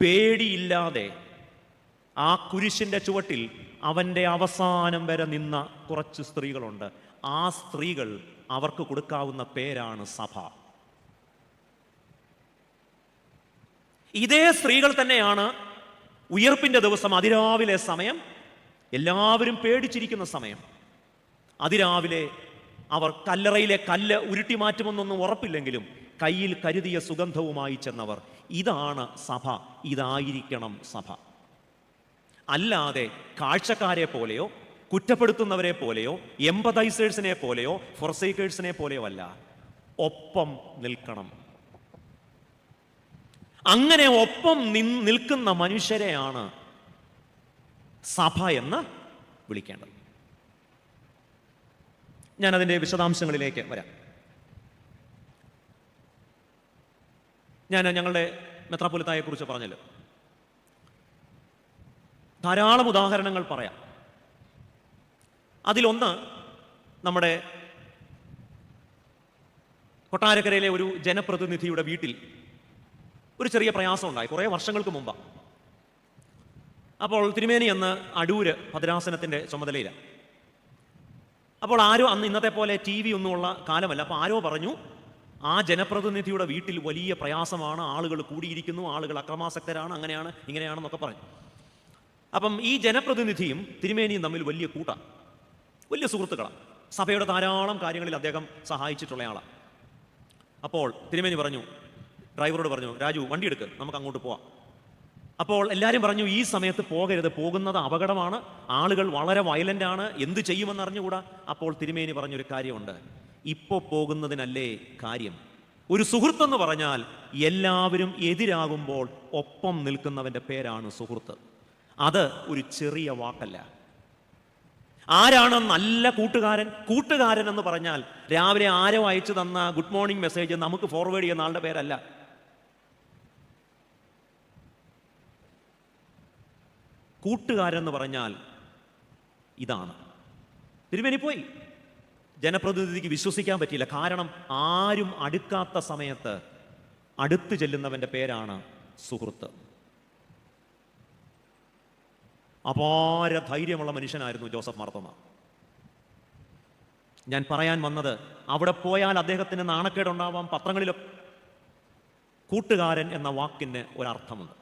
പേടിയില്ലാതെ ആ കുരിശിന്റെ ചുവട്ടിൽ അവൻ്റെ അവസാനം വരെ നിന്ന കുറച്ച് സ്ത്രീകളുണ്ട്. ആ സ്ത്രീകൾ അവർക്ക് കൊടുക്കാവുന്ന പേരാണ് സഭ. ഇതേ സ്ത്രീകൾ തന്നെയാണ് ഉയർപ്പിന്റെ ദിവസം അതിരാവിലെ സമയം, എല്ലാവരും പേടിച്ചിരിക്കുന്ന സമയം, അതിരാവിലെ അവർ കല്ലറയിലെ കല്ല് ഉരുട്ടി മാറ്റുമെന്നൊന്നും ഉറപ്പില്ലെങ്കിലും കയ്യിൽ കരുതിയ സുഗന്ധവുമായി ചെന്നവർ. ഇതാണ് സഭ, ഇതായിരിക്കണം സഭ. അല്ലാതെ കാഴ്ചക്കാരെ പോലെയോ കുറ്റപ്പെടുത്തുന്നവരെ പോലെയോ എംപതൈസേഴ്സിനെ പോലെയോ ഫോർസേക്കേഴ്സിനെ പോലെയോ അല്ല, ഒപ്പം നിൽക്കണം. അങ്ങനെ ഒപ്പം നിൽക്കുന്ന മനുഷ്യരെയാണ് സഭ എന്ന് വിളിക്കേണ്ടത്. ഞാനതിൻ്റെ വിശദാംശങ്ങളിലേക്ക് വരാം. ഞാൻ ഞങ്ങളുടെ മെത്രാപ്പൊലീത്തായെ കുറിച്ച് പറഞ്ഞല്ലോ, ധാരാളം ഉദാഹരണങ്ങൾ പറയാം. അതിലൊന്ന് നമ്മുടെ കൊട്ടാരക്കരയിലെ ഒരു ജനപ്രതിനിധിയുടെ വീട്ടിൽ ഒരു ചെറിയ പ്രയാസം ഉണ്ടായി, കുറേ വർഷങ്ങൾക്ക് മുമ്പാണ്. അപ്പോൾ തിരുമേനി അന്ന് അടൂര് ഭദ്രാസനത്തിൻ്റെ ചുമതലയിലാണ്. അപ്പോൾ ആരോ, അന്ന് ഇന്നത്തെ പോലെ TV ഒന്നുമുള്ള കാലമല്ല, അപ്പോൾ ആരോ പറഞ്ഞു ആ ജനപ്രതിനിധിയുടെ വീട്ടിൽ വലിയ പ്രയാസമാണ്, ആളുകൾ കൂടിയിരിക്കുന്നു, ആളുകൾ അക്രമാസക്തരാണ്, അങ്ങനെയാണ് ഇങ്ങനെയാണെന്നൊക്കെ പറഞ്ഞു. അപ്പം ഈ ജനപ്രതിനിധിയും തിരുമേനിയും തമ്മിൽ വലിയ കൂട്ടാണ്, വലിയ സുഹൃത്തുക്കളാണ്. സഭയുടെ ധാരാളം കാര്യങ്ങളിൽ അദ്ദേഹം സഹായിച്ചിട്ടുള്ള ആളാണ്. അപ്പോൾ തിരുമേനി പറഞ്ഞു, ഡ്രൈവറോട് പറഞ്ഞു, രാജു വണ്ടി എടുക്ക്, നമുക്ക് അങ്ങോട്ട് പോവാം. അപ്പോൾ എല്ലാവരും പറഞ്ഞു, ഈ സമയത്ത് പോകരുത്, പോകുന്നത് അപകടമാണ്, ആളുകൾ വളരെ വയലൻ്റ് ആണ്, എന്ത് ചെയ്യുമെന്ന് അറിഞ്ഞുകൂടാ. അപ്പോൾ തിരുമേനി പറഞ്ഞൊരു കാര്യമുണ്ട്, ഇപ്പോൾ പോകുന്നതിനല്ലേ കാര്യം. ഒരു സുഹൃത്തെന്ന് പറഞ്ഞാൽ എല്ലാവരും എതിരാകുമ്പോൾ ഒപ്പം നിൽക്കുന്നവൻ്റെ പേരാണ് സുഹൃത്ത്. അത് ഒരു ചെറിയ വാക്കല്ല. ആരാണ് നല്ല കൂട്ടുകാരൻ? കൂട്ടുകാരൻ എന്ന് പറഞ്ഞാൽ രാവിലെ ആരോ അയച്ചു തന്ന ഗുഡ് മോർണിംഗ് മെസ്സേജ് നമുക്ക് ഫോർവേഡ് ചെയ്യുന്ന ആളുടെ പേരല്ല. കൂട്ടുകാരൻ എന്ന് പറഞ്ഞാൽ ഇതാണ്. തിരുമേനി പോയി, ജനപ്രതിനിധിക്ക് വിശ്വസിക്കാൻ പറ്റിയില്ല. കാരണം ആരും അടുക്കാത്ത സമയത്ത് അടുത്ത് ചെല്ലുന്നവൻ്റെ പേരാണ് സുഹൃത്ത്. അപാര ധൈര്യമുള്ള മനുഷ്യനായിരുന്നു ജോസഫ് മാർത്തോമ. ഞാൻ പറയാൻ വന്നത്, അവിടെ പോയാൽ അദ്ദേഹത്തിന് നാണക്കേടുണ്ടാവാം. പത്രങ്ങളിലൊക്കെ കൂട്ടുകാരൻ എന്ന വാക്കിന് ഒരർത്ഥമുണ്ട്.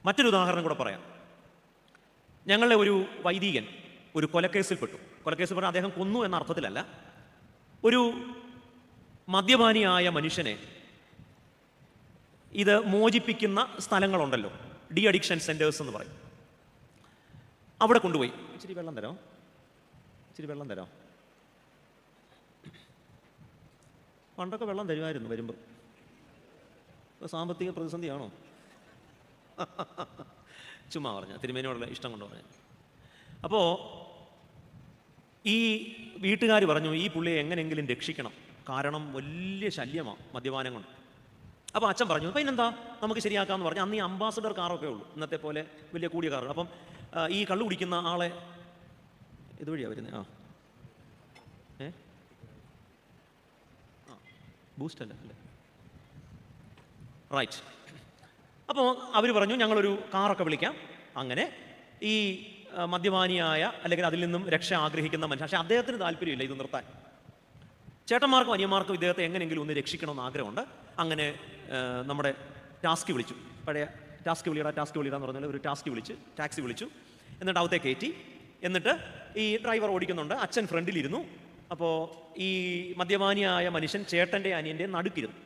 മറ്റൊരു ഉദാഹരണം കൂടെ പറയാം. ഞങ്ങളുടെ ഒരു വൈദികൻ ഒരു കൊലക്കേസിൽപ്പെട്ടു. കൊലക്കേസിൽ പറഞ്ഞാൽ അദ്ദേഹം കൊന്നു എന്ന അർത്ഥത്തിലല്ല. ഒരു മദ്യപാനിയായ മനുഷ്യനെ ഇത് മോചിപ്പിക്കുന്ന സ്ഥലങ്ങളുണ്ടല്ലോ, ഡി അഡിക്ഷൻ സെന്റേഴ്സ് എന്ന് പറയും. അവിടെ കൊണ്ടുപോയി. ഇച്ചിരി വെള്ളം തരാം, ഇച്ചിരി വെള്ളം തരാം. പണ്ടൊക്കെ വെള്ളം തരുമായിരുന്നു വരുമ്പോൾ. സാമ്പത്തിക പ്രതിസന്ധിയാണോ? ചുമ്മാ പറഞ്ഞ, തിരുമേനിയോടുള്ള ഇഷ്ടം കൊണ്ട് പറഞ്ഞു. അപ്പോൾ ഈ വീട്ടുകാർ പറഞ്ഞു, ഈ പുള്ളിയെ എങ്ങനെയെങ്കിലും രക്ഷിക്കണം, കാരണം വലിയ ശല്യമാണ് മദ്യപാനം കൊണ്ട്. അപ്പോൾ അച്ഛൻ പറഞ്ഞു, അപ്പം ഇന്നെന്താ നമുക്ക് ശരിയാക്കാമെന്ന് പറഞ്ഞു. അന്ന് ഈ അംബാസഡർ കാറൊക്കെ ഉള്ളൂ, ഇന്നത്തെ പോലെ വലിയ കൂടിയ കാർ. അപ്പം ഈ കള്ളു കുടിക്കുന്ന ആളെ ഇതുവഴിയാണ് വരുന്നത്. ബൂസ്റ്റ് അല്ല അല്ലേ, റൈറ്റ്. അപ്പോൾ അവർ പറഞ്ഞു ഞങ്ങളൊരു കാറൊക്കെ വിളിക്കാം. അങ്ങനെ ഈ മദ്യപാനിയായ അല്ലെങ്കിൽ അതിൽ നിന്നും രക്ഷ ആഗ്രഹിക്കുന്ന മനുഷ്യൻ, പക്ഷേ അദ്ദേഹത്തിന് താല്പര്യമില്ല ഇത് നിർത്താൻ. ചേട്ടന്മാർക്കും അനിയന്മാർക്കും ഇദ്ദേഹത്തെ എങ്ങനെയെങ്കിലും ഒന്ന് രക്ഷിക്കണമെന്ന് ആഗ്രഹമുണ്ട്. അങ്ങനെ നമ്മുടെ ടാസ്കി വിളിച്ചു, പഴയ ടാസ്കി വിളിയിടാന്ന് പറഞ്ഞാൽ ഒരു ടാക്സി വിളിച്ചു. എന്നിട്ട് അകത്തെ കയറ്റി. എന്നിട്ട് ഈ ഡ്രൈവർ ഓടിക്കുന്നുണ്ട്, അച്ഛൻ ഫ്രണ്ടിലിരുന്നു. അപ്പോൾ ഈ മദ്യപാനിയായ മനുഷ്യൻ ചേട്ടൻ്റെ അനിയൻ്റെ നടുക്കിരുന്നു.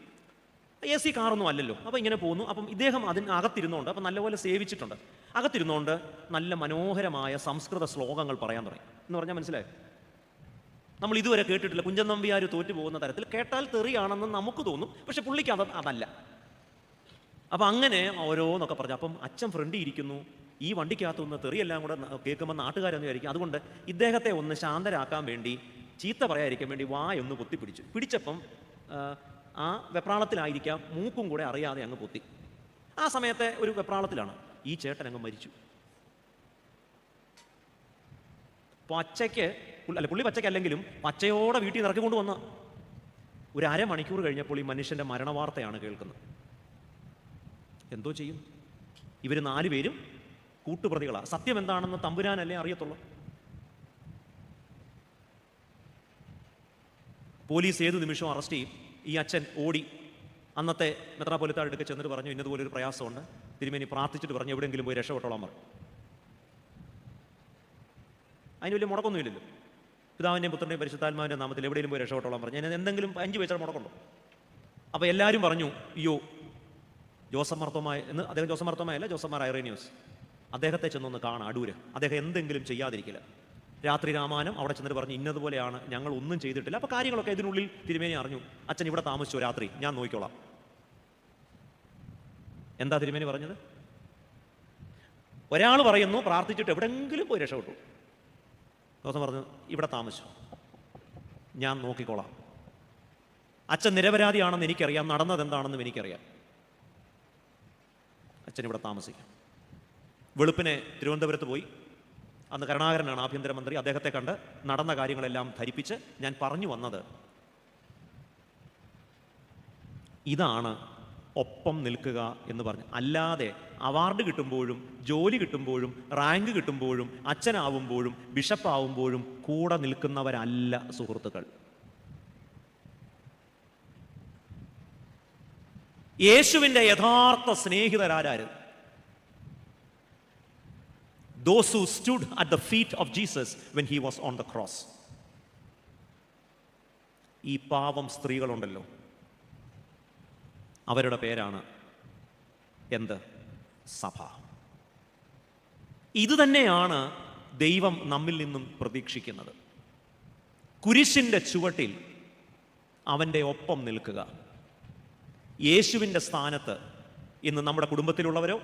AC കാറൊന്നും അല്ലല്ലോ. അപ്പോൾ ഇങ്ങനെ പോകുന്നു. അപ്പം ഇദ്ദേഹം അതിനകത്തിരുന്നുകൊണ്ട്, അപ്പം നല്ലപോലെ സേവിച്ചിട്ടുണ്ട്, അകത്തിരുന്നുകൊണ്ട് നല്ല മനോഹരമായ സംസ്കൃത ശ്ലോകങ്ങൾ പറയാൻ തുടങ്ങി. എന്ന് പറഞ്ഞാൽ മനസ്സിലായോ? നമ്മൾ ഇതുവരെ കേട്ടിട്ടില്ല. കുഞ്ചൻ നമ്പ്യാർ തോറ്റു പോകുന്ന തരത്തിൽ, കേട്ടാൽ തെറിയാണെന്ന് നമുക്ക് തോന്നും, പക്ഷെ പുള്ളിക്ക് അതല്ല. അപ്പം അങ്ങനെ ഓരോന്നൊക്കെ പറഞ്ഞു. അപ്പം അച്ഛൻ ഫ്രണ്ടിൽ ഇരിക്കുന്നു. ഈ വണ്ടിക്കകത്തുനിന്ന് തെറിയെല്ലാം കൂടെ കേൾക്കുമ്പോൾ നാട്ടുകാരൊന്നും ആയിരിക്കും. അതുകൊണ്ട് ഇദ്ദേഹത്തെ ഒന്ന് ശാന്തരാക്കാൻ വേണ്ടി, ചീത്ത പറയാതിരിക്കാൻ വേണ്ടി വായൊന്ന് പിടിച്ചപ്പം ആ വെപ്രാളത്തിലായിരിക്കാം, മൂക്കും കൂടെ അറിയാതെ അങ്ങ് പൊത്തി. ആ സമയത്തെ ഒരു വെപ്രാളത്തിലാണ് ഈ ചേട്ടൻ അങ്ങ് മരിച്ചു. പുള്ളി പച്ചയ്ക്കല്ലെങ്കിലും പച്ചയോടെ വീട്ടിൽ നിന്ന് ഇറക്കിക്കൊണ്ട് വന്ന ഒരു അരമണിക്കൂർ കഴിഞ്ഞപ്പോൾ ഈ മനുഷ്യൻ്റെ മരണവാർത്തയാണ് കേൾക്കുന്നത്. എന്തോ ചെയ്യും? ഇവർ 4 പേരും കൂട്ടുപ്രതികളാണ്. സത്യം എന്താണെന്ന് തമ്പുരാനല്ലേ അറിയത്തുള്ളൂ. പോലീസ് ഏത് നിമിഷവും അറസ്റ്റ് ചെയ്യും. ഈ അച്ഛൻ ഓടി അന്നത്തെ മെത്രാപ്പൊലിത്താരുടെ അടുക്ക ചെന്നിട്ട് പറഞ്ഞു, ഇന്നതുപോലൊരു പ്രയാസമുണ്ട്, തിരുമേനി പ്രാർത്ഥിച്ചിട്ട് പറഞ്ഞു എവിടെയെങ്കിലും പോയി രക്ഷപ്പെട്ടോളാൻ പറഞ്ഞു. അതിന് വലിയ മുടക്കൊന്നുമില്ലല്ലോ. പിതാവിൻ്റെയും പുത്രൻ്റെയും പരിശുദ്ധാത്മാവിൻ്റെ നാമത്തിൽ എവിടെയെങ്കിലും പോയി രക്ഷപ്പെട്ടോളാൻ പറഞ്ഞു. ഞാൻ എന്തെങ്കിലും 5 പൈസ മുടക്കുണ്ടോ? അപ്പോൾ എല്ലാവരും പറഞ്ഞു, അയ്യോ ജോസഫ് മാർത്തോമായ എന്ന്. അദ്ദേഹം ജോസഫ് മാർത്തോമായല്ല, ജോസഫ് മാർ ഐറേനിയോസ്. അദ്ദേഹത്തെ ചെന്നൊന്ന് കാണാം അടൂര്. അദ്ദേഹം എന്തെങ്കിലും ചെയ്യാതിരിക്കില്ല. രാത്രി രാമായണം അവിടെ ചെന്നിട്ട് പറഞ്ഞു, ഇന്നതുപോലെയാണ്, ഞങ്ങൾ ഒന്നും ചെയ്തിട്ടില്ല. അപ്പോൾ കാര്യങ്ങളൊക്കെ ഇതിനുള്ളിൽ തിരുമേനി അറിഞ്ഞു. അച്ഛൻ ഇവിടെ താമസിച്ചോ, രാത്രി ഞാൻ നോക്കിക്കോളാം. എന്താ തിരുമേനി പറഞ്ഞത്? ഒരാൾ പറയുന്നു പ്രാർത്ഥിച്ചിട്ട് എവിടെയെങ്കിലും പോയി രക്ഷപ്പെട്ടു. ദിവസം പറഞ്ഞു, ഇവിടെ താമസിച്ചു, ഞാൻ നോക്കിക്കോളാം. അച്ഛൻ നിരപരാധിയാണെന്ന് എനിക്കറിയാം, നടന്നത് എന്താണെന്നും എനിക്കറിയാം. അച്ഛൻ ഇവിടെ താമസിക്കാം. വെളുപ്പിനെ തിരുവനന്തപുരത്ത് പോയി. അന്ന് കരുണാകരനാണ് ആഭ്യന്തരമന്ത്രി. അദ്ദേഹത്തെ കണ്ട് നടന്ന കാര്യങ്ങളെല്ലാം ധരിപ്പിച്ച്, ഞാൻ പറഞ്ഞു വന്നത് ഇതാണ് ഒപ്പം നിൽക്കുക എന്ന് പറഞ്ഞു. അല്ലാതെ അവാർഡ് കിട്ടുമ്പോഴും ജോലി കിട്ടുമ്പോഴും റാങ്ക് കിട്ടുമ്പോഴും അച്ഛനാവുമ്പോഴും ബിഷപ്പാവുമ്പോഴും കൂടെ നിൽക്കുന്നവരല്ല സുഹൃത്തുക്കൾ. യേശുവിൻ്റെ യഥാർത്ഥ സ്നേഹിതരാര്? Those who stood at the feet of Jesus when he was on the cross. ഈ പാവം സ്ത്രീകളുണ്ടല്ലോ, അവരുടെ പേരാണ് എന്ത്? സഭ. ഇതുതന്നെയാണ് ദൈവം നമ്മിൽ നിന്നും പ്രതീക്ഷിക്കുന്നത്. കുരിശിൻ്റെ ചുവട്ടിൽ അവൻ്റെ ഒപ്പം നിൽക്കുക. യേശുവിൻ്റെ സ്ഥാനത്ത് ഇന്ന് നമ്മുടെ കുടുംബത്തിലുള്ളവരോ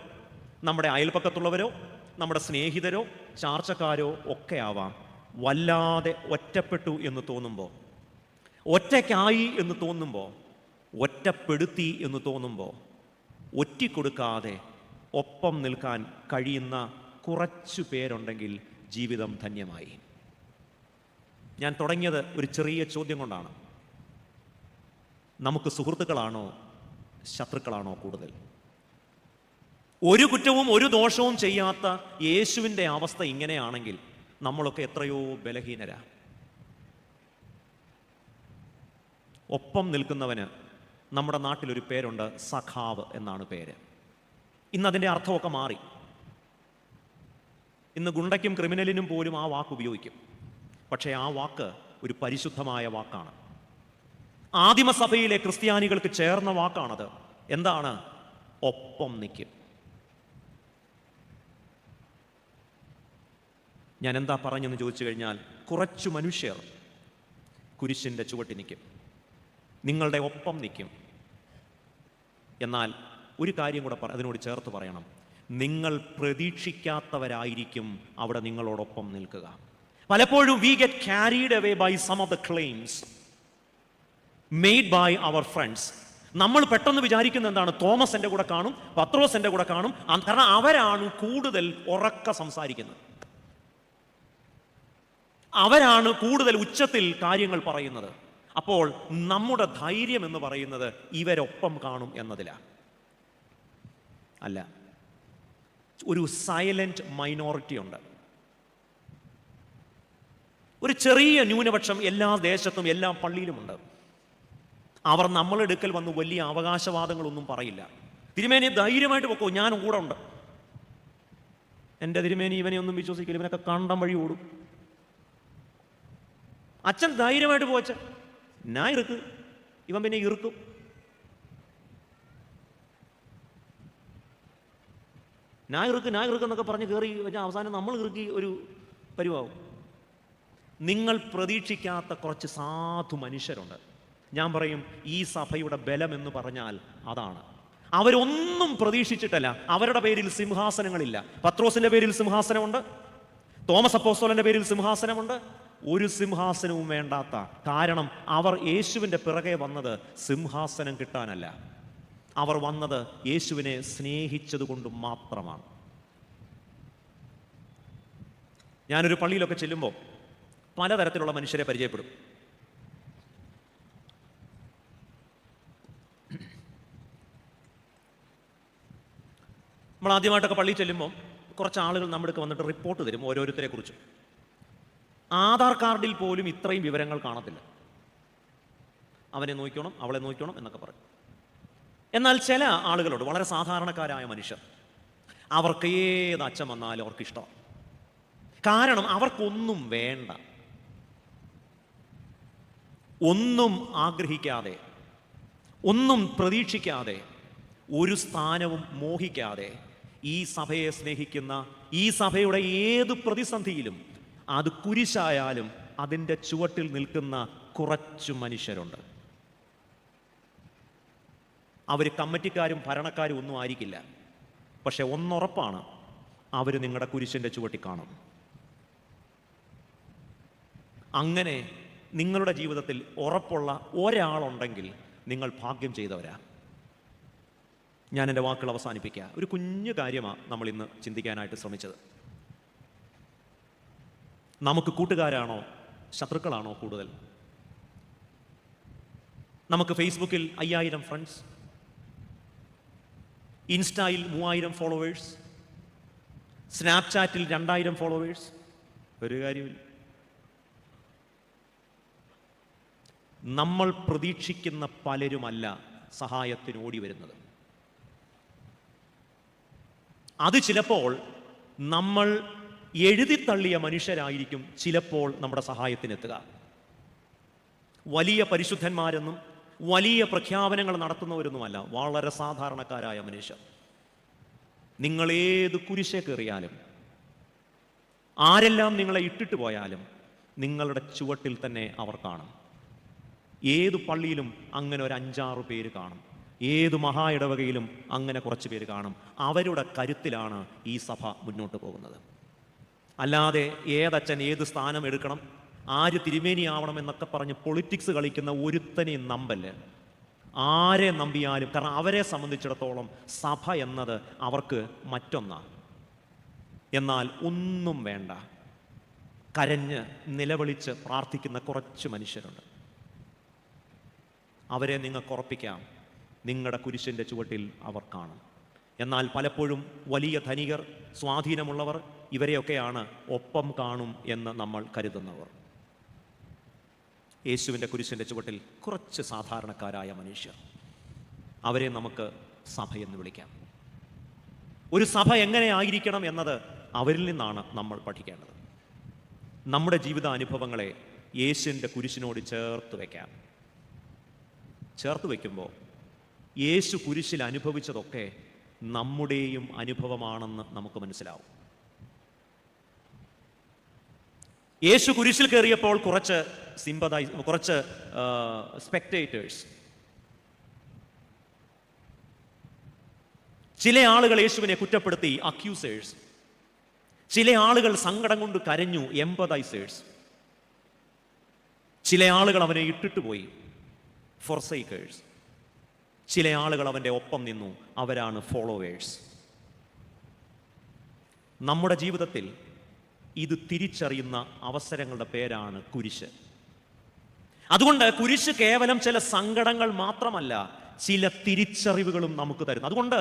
നമ്മുടെ അയൽപ്പക്കത്തുള്ളവരോ നമ്മുടെ സ്നേഹിതരോ ചാർച്ചക്കാരോ ഒക്കെ ആവാം, വല്ലാതെ ഒറ്റപ്പെട്ടു എന്ന് തോന്നുമ്പോൾ, ഒറ്റയ്ക്കായി എന്ന് തോന്നുമ്പോൾ, ഒറ്റപ്പെടുത്തി എന്ന് തോന്നുമ്പോൾ ഒറ്റിക്കൊടുക്കാതെ ഒപ്പം നിൽക്കാൻ കഴിയുന്ന കുറച്ചു പേരുണ്ടെങ്കിൽ ജീവിതം ധന്യമായി. ഞാൻ തുടങ്ങിയത് ഒരു ചെറിയ ചോദ്യം കൊണ്ടാണ്. നമുക്ക് സുഹൃത്തുക്കളാണോ ശത്രുക്കളാണോ കൂടുതൽ? ഒരു കുറ്റവും ഒരു ദോഷവും ചെയ്യാത്ത യേശുവിൻ്റെ അവസ്ഥ ഇങ്ങനെയാണെങ്കിൽ നമ്മളൊക്കെ എത്രയോ ബലഹീനരാ. ഒപ്പം നിൽക്കുന്നവന് നമ്മുടെ നാട്ടിലൊരു പേരുണ്ട്, സഖാവ് എന്നാണ് പേര്. ഇന്നതിൻ്റെ അർത്ഥമൊക്കെ മാറി. ഇന്ന് ഗുണ്ടയ്ക്കും ക്രിമിനലിനും പോലും ആ വാക്ക് ഉപയോഗിക്കും. പക്ഷേ ആ വാക്ക് ഒരു പരിശുദ്ധമായ വാക്കാണ്. ആദിമസഭയിലെ ക്രിസ്ത്യാനികൾക്ക് ചേർന്ന വാക്കാണത്. എന്താണ്? ഒപ്പം നിൽക്കും. ഞാൻ എന്താ പറഞ്ഞെന്ന് ചോദിച്ചു കഴിഞ്ഞാൽ, കുറച്ചു മനുഷ്യർ കുരിശിൻ്റെ ചുവട്ടിൽ നിൽക്കും, നിങ്ങളുടെ ഒപ്പം നിൽക്കും. എന്നാൽ ഒരു കാര്യം കൂടെ അതിനോട് ചേർത്ത് പറയണം, നിങ്ങൾ പ്രതീക്ഷിക്കാത്തവരായിരിക്കും അവിടെ നിങ്ങളോടൊപ്പം നിൽക്കുക. പലപ്പോഴും we get carried away by some of the claims made by our friends. നമ്മൾ പെട്ടെന്ന് വിചാരിക്കുന്ന എന്താണ്? തോമസ് എൻ്റെ കൂടെ കാണും, പത്രോസ് എൻ്റെ കൂടെ കാണും, കാരണം അവരാണ് കൂടുതൽ ഉറക്ക സംസാരിക്കുന്നത്, അവരാണ് കൂടുതൽ ഉച്ചത്തിൽ കാര്യങ്ങൾ പറയുന്നത്. അപ്പോൾ നമ്മുടെ ധൈര്യം എന്ന് പറയുന്നത് ഇവരൊപ്പം കാണും എന്നതിലാണ്. അല്ല. ഒരു സൈലന്റ് മൈനോറിറ്റി ഉണ്ട്. ഒരു ചെറിയ ന്യൂനപക്ഷം എല്ലാ ദേശത്തും എല്ലാ പള്ളിയിലുമുണ്ട്. അവർ നമ്മളെടുക്കൽ വന്ന് വലിയ അവകാശവാദങ്ങളൊന്നും പറയില്ല. തിരുമേനി ധൈര്യമായിട്ട് പൊക്കോ, ഞാനും കൂടെ ഉണ്ട്. എൻ്റെ തിരുമേനി ഇവനെ ഒന്നും വിശ്വസിക്കില്ല, ഇവനൊക്കെ കണ്ടം വഴി ഓടും. അച്ഛൻ ധൈര്യമായിട്ട് പോച്ച, ഞാൻ ഇറുക്ക്, ഇവൻ പിന്നെ ഇറുക്കും. ഞാൻ ഇറുക്കെന്നൊക്കെ പറഞ്ഞ് കയറി വെച്ചാൽ അവസാനം നമ്മൾ ഇറുക്കി ഒരു പരിവാവും. നിങ്ങൾ പ്രതീക്ഷിക്കാത്ത കുറച്ച് സാധു മനുഷ്യരുണ്ട്. ഞാൻ പറയും, ഈ സഭയുടെ ബലം എന്ന് പറഞ്ഞാൽ അതാണ്. അവരൊന്നും പ്രതീക്ഷിച്ചിട്ടല്ല. അവരുടെ പേരിൽ സിംഹാസനങ്ങളില്ല. പത്രോസിന്റെ പേരിൽ സിംഹാസനമുണ്ട്, തോമസ് അപ്പോസ്തലന്റെ പേരിൽ സിംഹാസനമുണ്ട്. ഒരു സിംഹാസനവും വേണ്ടാത്ത. കാരണം അവർ യേശുവിൻ്റെ പിറകെ വന്നത് സിംഹാസനം കിട്ടാനല്ല, അവർ വന്നത് യേശുവിനെ സ്നേഹിച്ചത് കൊണ്ട് മാത്രമാണ്. ഞാനൊരു പള്ളിയിലൊക്കെ ചെല്ലുമ്പോൾ പലതരത്തിലുള്ള മനുഷ്യരെ പരിചയപ്പെടും. നമ്മൾ ആദ്യമായിട്ടൊക്കെ പള്ളിയിൽ ചെല്ലുമ്പോൾ കുറച്ച് ആളുകൾ നമ്മുടെ അടുത്ത് വന്നിട്ട് റിപ്പോർട്ട് തരും ഓരോരുത്തരെ കുറിച്ചും. ആധാർ കാർഡിൽ പോലും ഇത്രയും വിവരങ്ങൾ കാണത്തില്ല. അവനെ നോക്കണം, അവളെ നോക്കണം എന്നൊക്കെ പറയും. എന്നാൽ ചില ആളുകളോട്, വളരെ സാധാരണക്കാരായ മനുഷ്യർ, അവർക്ക് ഏത് അച്ഛൻ വന്നാലും അവർക്ക് ഇഷ്ടമാണ്. കാരണം അവർക്കൊന്നും വേണ്ട, ഒന്നും ആഗ്രഹിക്കാതെ, ഒന്നും പ്രതീക്ഷിക്കാതെ, ഒരു സ്ഥാനവും മോഹിക്കാതെ ഈ സഭയെ സ്നേഹിക്കുന്ന, ഈ സഭയുടെ ഏത് പ്രതിസന്ധിയിലും അത് കുരിശായാലും അതിൻ്റെ ചുവട്ടിൽ നിൽക്കുന്ന കുറച്ചു മനുഷ്യരുണ്ട്. അവർ കമ്മിറ്റിക്കാരും ഭരണക്കാരും ഒന്നും ആയിരിക്കില്ല. പക്ഷെ ഒന്നുറപ്പാണ്, അവർ നിങ്ങളുടെ കുരിശിൻ്റെ ചുവട്ടിൽ കാണും. അങ്ങനെ നിങ്ങളുടെ ജീവിതത്തിൽ ഉറപ്പുള്ള ഒരാളുണ്ടെങ്കിൽ നിങ്ങൾ ഭാഗ്യം ചെയ്തവരാ. ഞാൻ എൻ്റെ വാക്കുകൾ അവസാനിപ്പിക്കുക. ഒരു കുഞ്ഞു കാര്യമാണ് നമ്മൾ ഇന്ന് ചിന്തിക്കാനായിട്ട് ശ്രമിച്ചത്. നമുക്ക് കൂട്ടുകാരാണോ ശത്രുക്കളാണോ കൂടുതൽ? നമുക്ക് ഫേസ്ബുക്കിൽ 5000 ഫ്രണ്ട്സ്, ഇൻസ്റ്റയിൽ 3000 ഫോളോവേഴ്സ്, സ്നാപ്ചാറ്റിൽ 2000 ഫോളോവേഴ്സ്. ഒരു കാര്യമില്ല. നമ്മൾ പ്രതീക്ഷിക്കുന്ന പലരുമല്ല സഹായത്തിന് ഓടി വരുന്നത്. അത് ചിലപ്പോൾ നമ്മൾ എഴുതിത്തള്ളിയ മനുഷ്യരായിരിക്കും ചിലപ്പോൾ നമ്മുടെ സഹായത്തിനെത്തുക. വലിയ പരിശുദ്ധന്മാരെന്നും വലിയ പ്രഖ്യാപനങ്ങൾ നടത്തുന്നവരൊന്നുമല്ല, വളരെ സാധാരണക്കാരായ മനുഷ്യർ. നിങ്ങളേത് കുരിശേ കയറിയാലും, ആരെല്ലാം നിങ്ങളെ ഇട്ടിട്ട് പോയാലും, നിങ്ങളുടെ ചുവട്ടിൽ തന്നെ അവർ കാണും. ഏതു പള്ളിയിലും അങ്ങനെ ഒരു 5-6 പേര് കാണും. ഏതു മഹാ ഇടവകയിലും അങ്ങനെ കുറച്ച് പേര് കാണും. അവരുടെ കരുത്തിലാണ് ഈ സഭ മുന്നോട്ട് പോകുന്നത്. അല്ലാതെ ഏതച്ഛൻ ഏത് സ്ഥാനം എടുക്കണം, ആര് തിരുമേനിയാവണം എന്നൊക്കെ പറഞ്ഞ് പൊളിറ്റിക്സ് കളിക്കുന്ന ഒരുത്തനെയും നമ്പല്. ആരെ നമ്പിയാലും, കാരണം അവരെ സംബന്ധിച്ചിടത്തോളം സഭ എന്നത് അവർക്ക് മറ്റൊന്നാണ്. എന്നാൽ ഒന്നും വേണ്ട, കരഞ്ഞ് നിലവിളിച്ച് പ്രാർത്ഥിക്കുന്ന കുറച്ച് മനുഷ്യരുണ്ട്. അവരെ നിങ്ങൾക്ക് ഉറപ്പിക്കാം, നിങ്ങളുടെ കുരിശിൻ്റെ ചുവട്ടിൽ അവർ കാണും. എന്നാൽ പലപ്പോഴും വലിയ ധനികർ, സ്വാധീനമുള്ളവർ, ഇവരെയൊക്കെയാണ് ഒപ്പം കാണും എന്ന് നമ്മൾ കരുതുന്നവർ. യേശുവിൻ്റെ കുരിശിൻ്റെ ചുവട്ടിൽ കുറച്ച് സാധാരണക്കാരായ മനുഷ്യർ, അവരെ നമുക്ക് സഭയെന്ന് വിളിക്കാം. ഒരു സഭ എങ്ങനെ ആയിരിക്കണം എന്നത് അവരിൽ നിന്നാണ് നമ്മൾ പഠിക്കേണ്ടത്. നമ്മുടെ ജീവിതാനുഭവങ്ങളെ യേശുവിൻ്റെ കുരിശിനോട് ചേർത്ത് വയ്ക്കാം. ചേർത്ത് വയ്ക്കുമ്പോൾ യേശു കുരിശിൽ അനുഭവിച്ചതൊക്കെ നമ്മുടെയും അനുഭവമാണെന്ന് നമുക്ക് മനസ്സിലാവും. യേശു കുരിശിൽ കയറിയപ്പോൾ കുറച്ച് സ്പെക്ടേറ്റേഴ്സ്, ചില ആളുകൾ യേശുവിനെ കുറ്റപ്പെടുത്തി, അക്യൂസേഴ്സ്. ചില ആളുകൾ സങ്കടം കൊണ്ട് കരഞ്ഞു, എംപതൈസേഴ്സ്. ചില ആളുകൾ അവനെ ഇട്ടിട്ട് പോയി, ഫോർസൈക്കേഴ്സ്. ചില ആളുകൾ അവൻ്റെ ഒപ്പം നിന്നു, അവരാണ് ഫോളോവേഴ്സ്. നമ്മുടെ ജീവിതത്തിൽ ഇത് തിരിച്ചറിയുന്ന അവസരങ്ങളുടെ പേരാണ് കുരിശ്. അതുകൊണ്ട് കുരിശ് കേവലം ചില സങ്കടങ്ങൾ മാത്രമല്ല, ചില തിരിച്ചറിവുകളും നമുക്ക് തരുന്നു. അതുകൊണ്ട്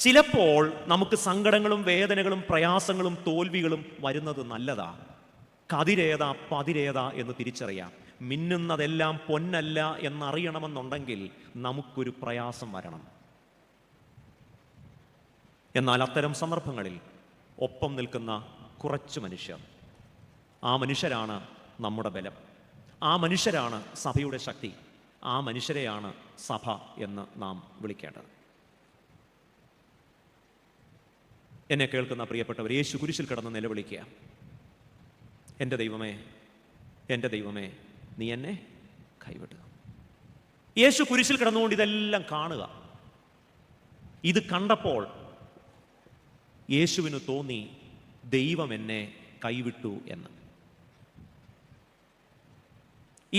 ചിലപ്പോൾ നമുക്ക് സങ്കടങ്ങളും വേദനകളും പ്രയാസങ്ങളും തോൽവികളും വരുന്നത് നല്ലതാ. കതിരേതാ പതിരേതാ എന്ന് തിരിച്ചറിയാം. മിന്നുന്നതെല്ലാം പൊന്നല്ല എന്നറിയണമെന്നുണ്ടെങ്കിൽ നമുക്കൊരു പ്രയാസം വരണം. എന്നാൽ അത്തരം സന്ദർഭങ്ങളിൽ ഒപ്പം നിൽക്കുന്ന കുറച്ച് മനുഷ്യർ, ആ മനുഷ്യരാണ് നമ്മുടെ ബലം. ആ മനുഷ്യരാണ് സഭയുടെ ശക്തി. ആ മനുഷ്യരെയാണ് സഭ എന്ന് നാം വിളിക്കേണ്ടത്. എന്നെ കേൾക്കുന്ന പ്രിയപ്പെട്ടവർ, യേശു കുരിശിൽ കിടന്ന് നിലവിളിക്കുക, എൻ്റെ ദൈവമേ, എൻ്റെ ദൈവമേ, നീ എന്നെ കൈവിട്ടു. യേശു കുരിശിൽ കിടന്നുകൊണ്ട് ഇതെല്ലാം കാണുക. ഇത് കണ്ടപ്പോൾ യേശുവിന് തോന്നി ദൈവം എന്നെ കൈവിട്ടു എന്ന്.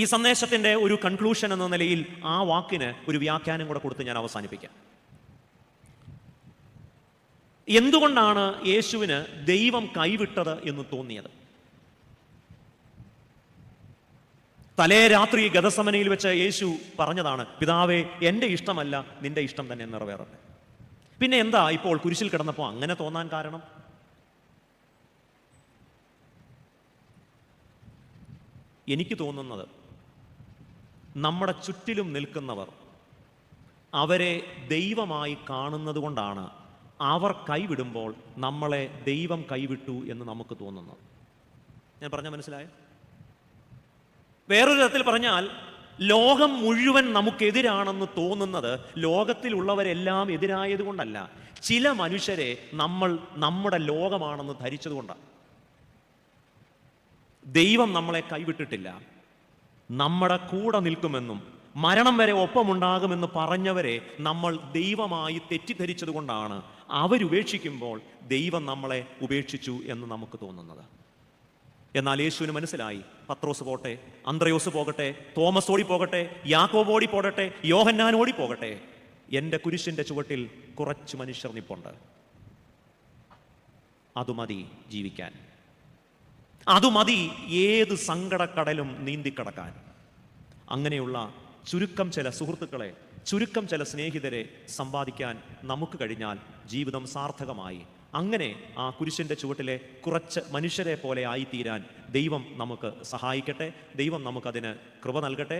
ഈ സന്ദേശത്തിൻ്റെ ഒരു കൺക്ലൂഷൻ എന്ന നിലയിൽ ആ വാക്കിന് ഒരു വ്യാഖ്യാനം കൂടെ കൊടുത്ത് ഞാൻ അവസാനിപ്പിക്കാം. എന്തുകൊണ്ടാണ് യേശുവിന് ദൈവം കൈവിട്ടത് എന്ന് തോന്നിയത്? തലേ രാത്രി ഗതസമനയിൽ വെച്ച് യേശു പറഞ്ഞതാണ്, പിതാവേ, എൻ്റെ ഇഷ്ടമല്ല നിന്റെ ഇഷ്ടം തന്നെ നിറവേറട്ടെ. പിന്നെ എന്താ ഇപ്പോൾ കുരിശിൽ കിടന്നപ്പോൾ അങ്ങനെ തോന്നാൻ കാരണം? എനിക്ക് തോന്നുന്നത് നമ്മുടെ ചുറ്റിലും നിൽക്കുന്നവർ അവരെ ദൈവമായി കാണുന്നത് കൊണ്ടാണ് അവർ കൈവിടുമ്പോൾ നമ്മളെ ദൈവം കൈവിട്ടു എന്ന് നമുക്ക് തോന്നുന്നത്. ഞാൻ പറഞ്ഞാൽ മനസ്സിലായോ? വേറൊരു തരത്തിൽ പറഞ്ഞാൽ, ലോകം മുഴുവൻ നമുക്കെതിരാണെന്ന് തോന്നുന്നത് ലോകത്തിലുള്ളവരെല്ലാം എതിരായത് കൊണ്ടല്ല, ചില മനുഷ്യരെ നമ്മൾ നമ്മുടെ ലോകമാണെന്ന് ധരിച്ചതുകൊണ്ടാണ്. ദൈവം നമ്മളെ കൈവിട്ടിട്ടില്ല. നമ്മുടെ കൂടെ നിൽക്കുമെന്നും മരണം വരെ ഒപ്പമുണ്ടാകുമെന്ന് പറഞ്ഞവരെ നമ്മൾ ദൈവമായി തെറ്റിദ്ധരിച്ചത് കൊണ്ടാണ് അവരുപേക്ഷിക്കുമ്പോൾ ദൈവം നമ്മളെ ഉപേക്ഷിച്ചു എന്ന് നമുക്ക് തോന്നുന്നത്. എന്നാൽ യേശുവിന് മനസ്സിലായി, പത്രോസ് പോട്ടെ, അന്ത്രയോസ് പോകട്ടെ, തോമസ് ഓടി പോകട്ടെ, യാക്കോബ് ഓടി പോകട്ടെ, യോഹന്നാൻ ഓടി പോകട്ടെ, എൻ്റെ കുരിശിൻ്റെ ചുവട്ടിൽ കുറച്ച് മനുഷ്യർ നിപ്പുണ്ട്. അതുമതി ജീവിക്കാൻ. അതുമതി ഏത് സങ്കടക്കടലും നീന്തിക്കടക്കാൻ. അങ്ങനെയുള്ള ചുരുക്കം ചില സുഹൃത്തുക്കളെ, ചുരുക്കം ചില സ്നേഹിതരെ സമ്പാദിക്കാൻ നമുക്ക് കഴിഞ്ഞാൽ ജീവിതം സാർത്ഥകമായി. അങ്ങനെ ആ കുരിശിൻ്റെ ചുവട്ടിലെ കുറച്ച് മനുഷ്യരെ പോലെ ആയിത്തീരാൻ ദൈവം നമുക്ക് സഹായിക്കട്ടെ. ദൈവം നമുക്കതിന് കൃപ നൽകട്ടെ.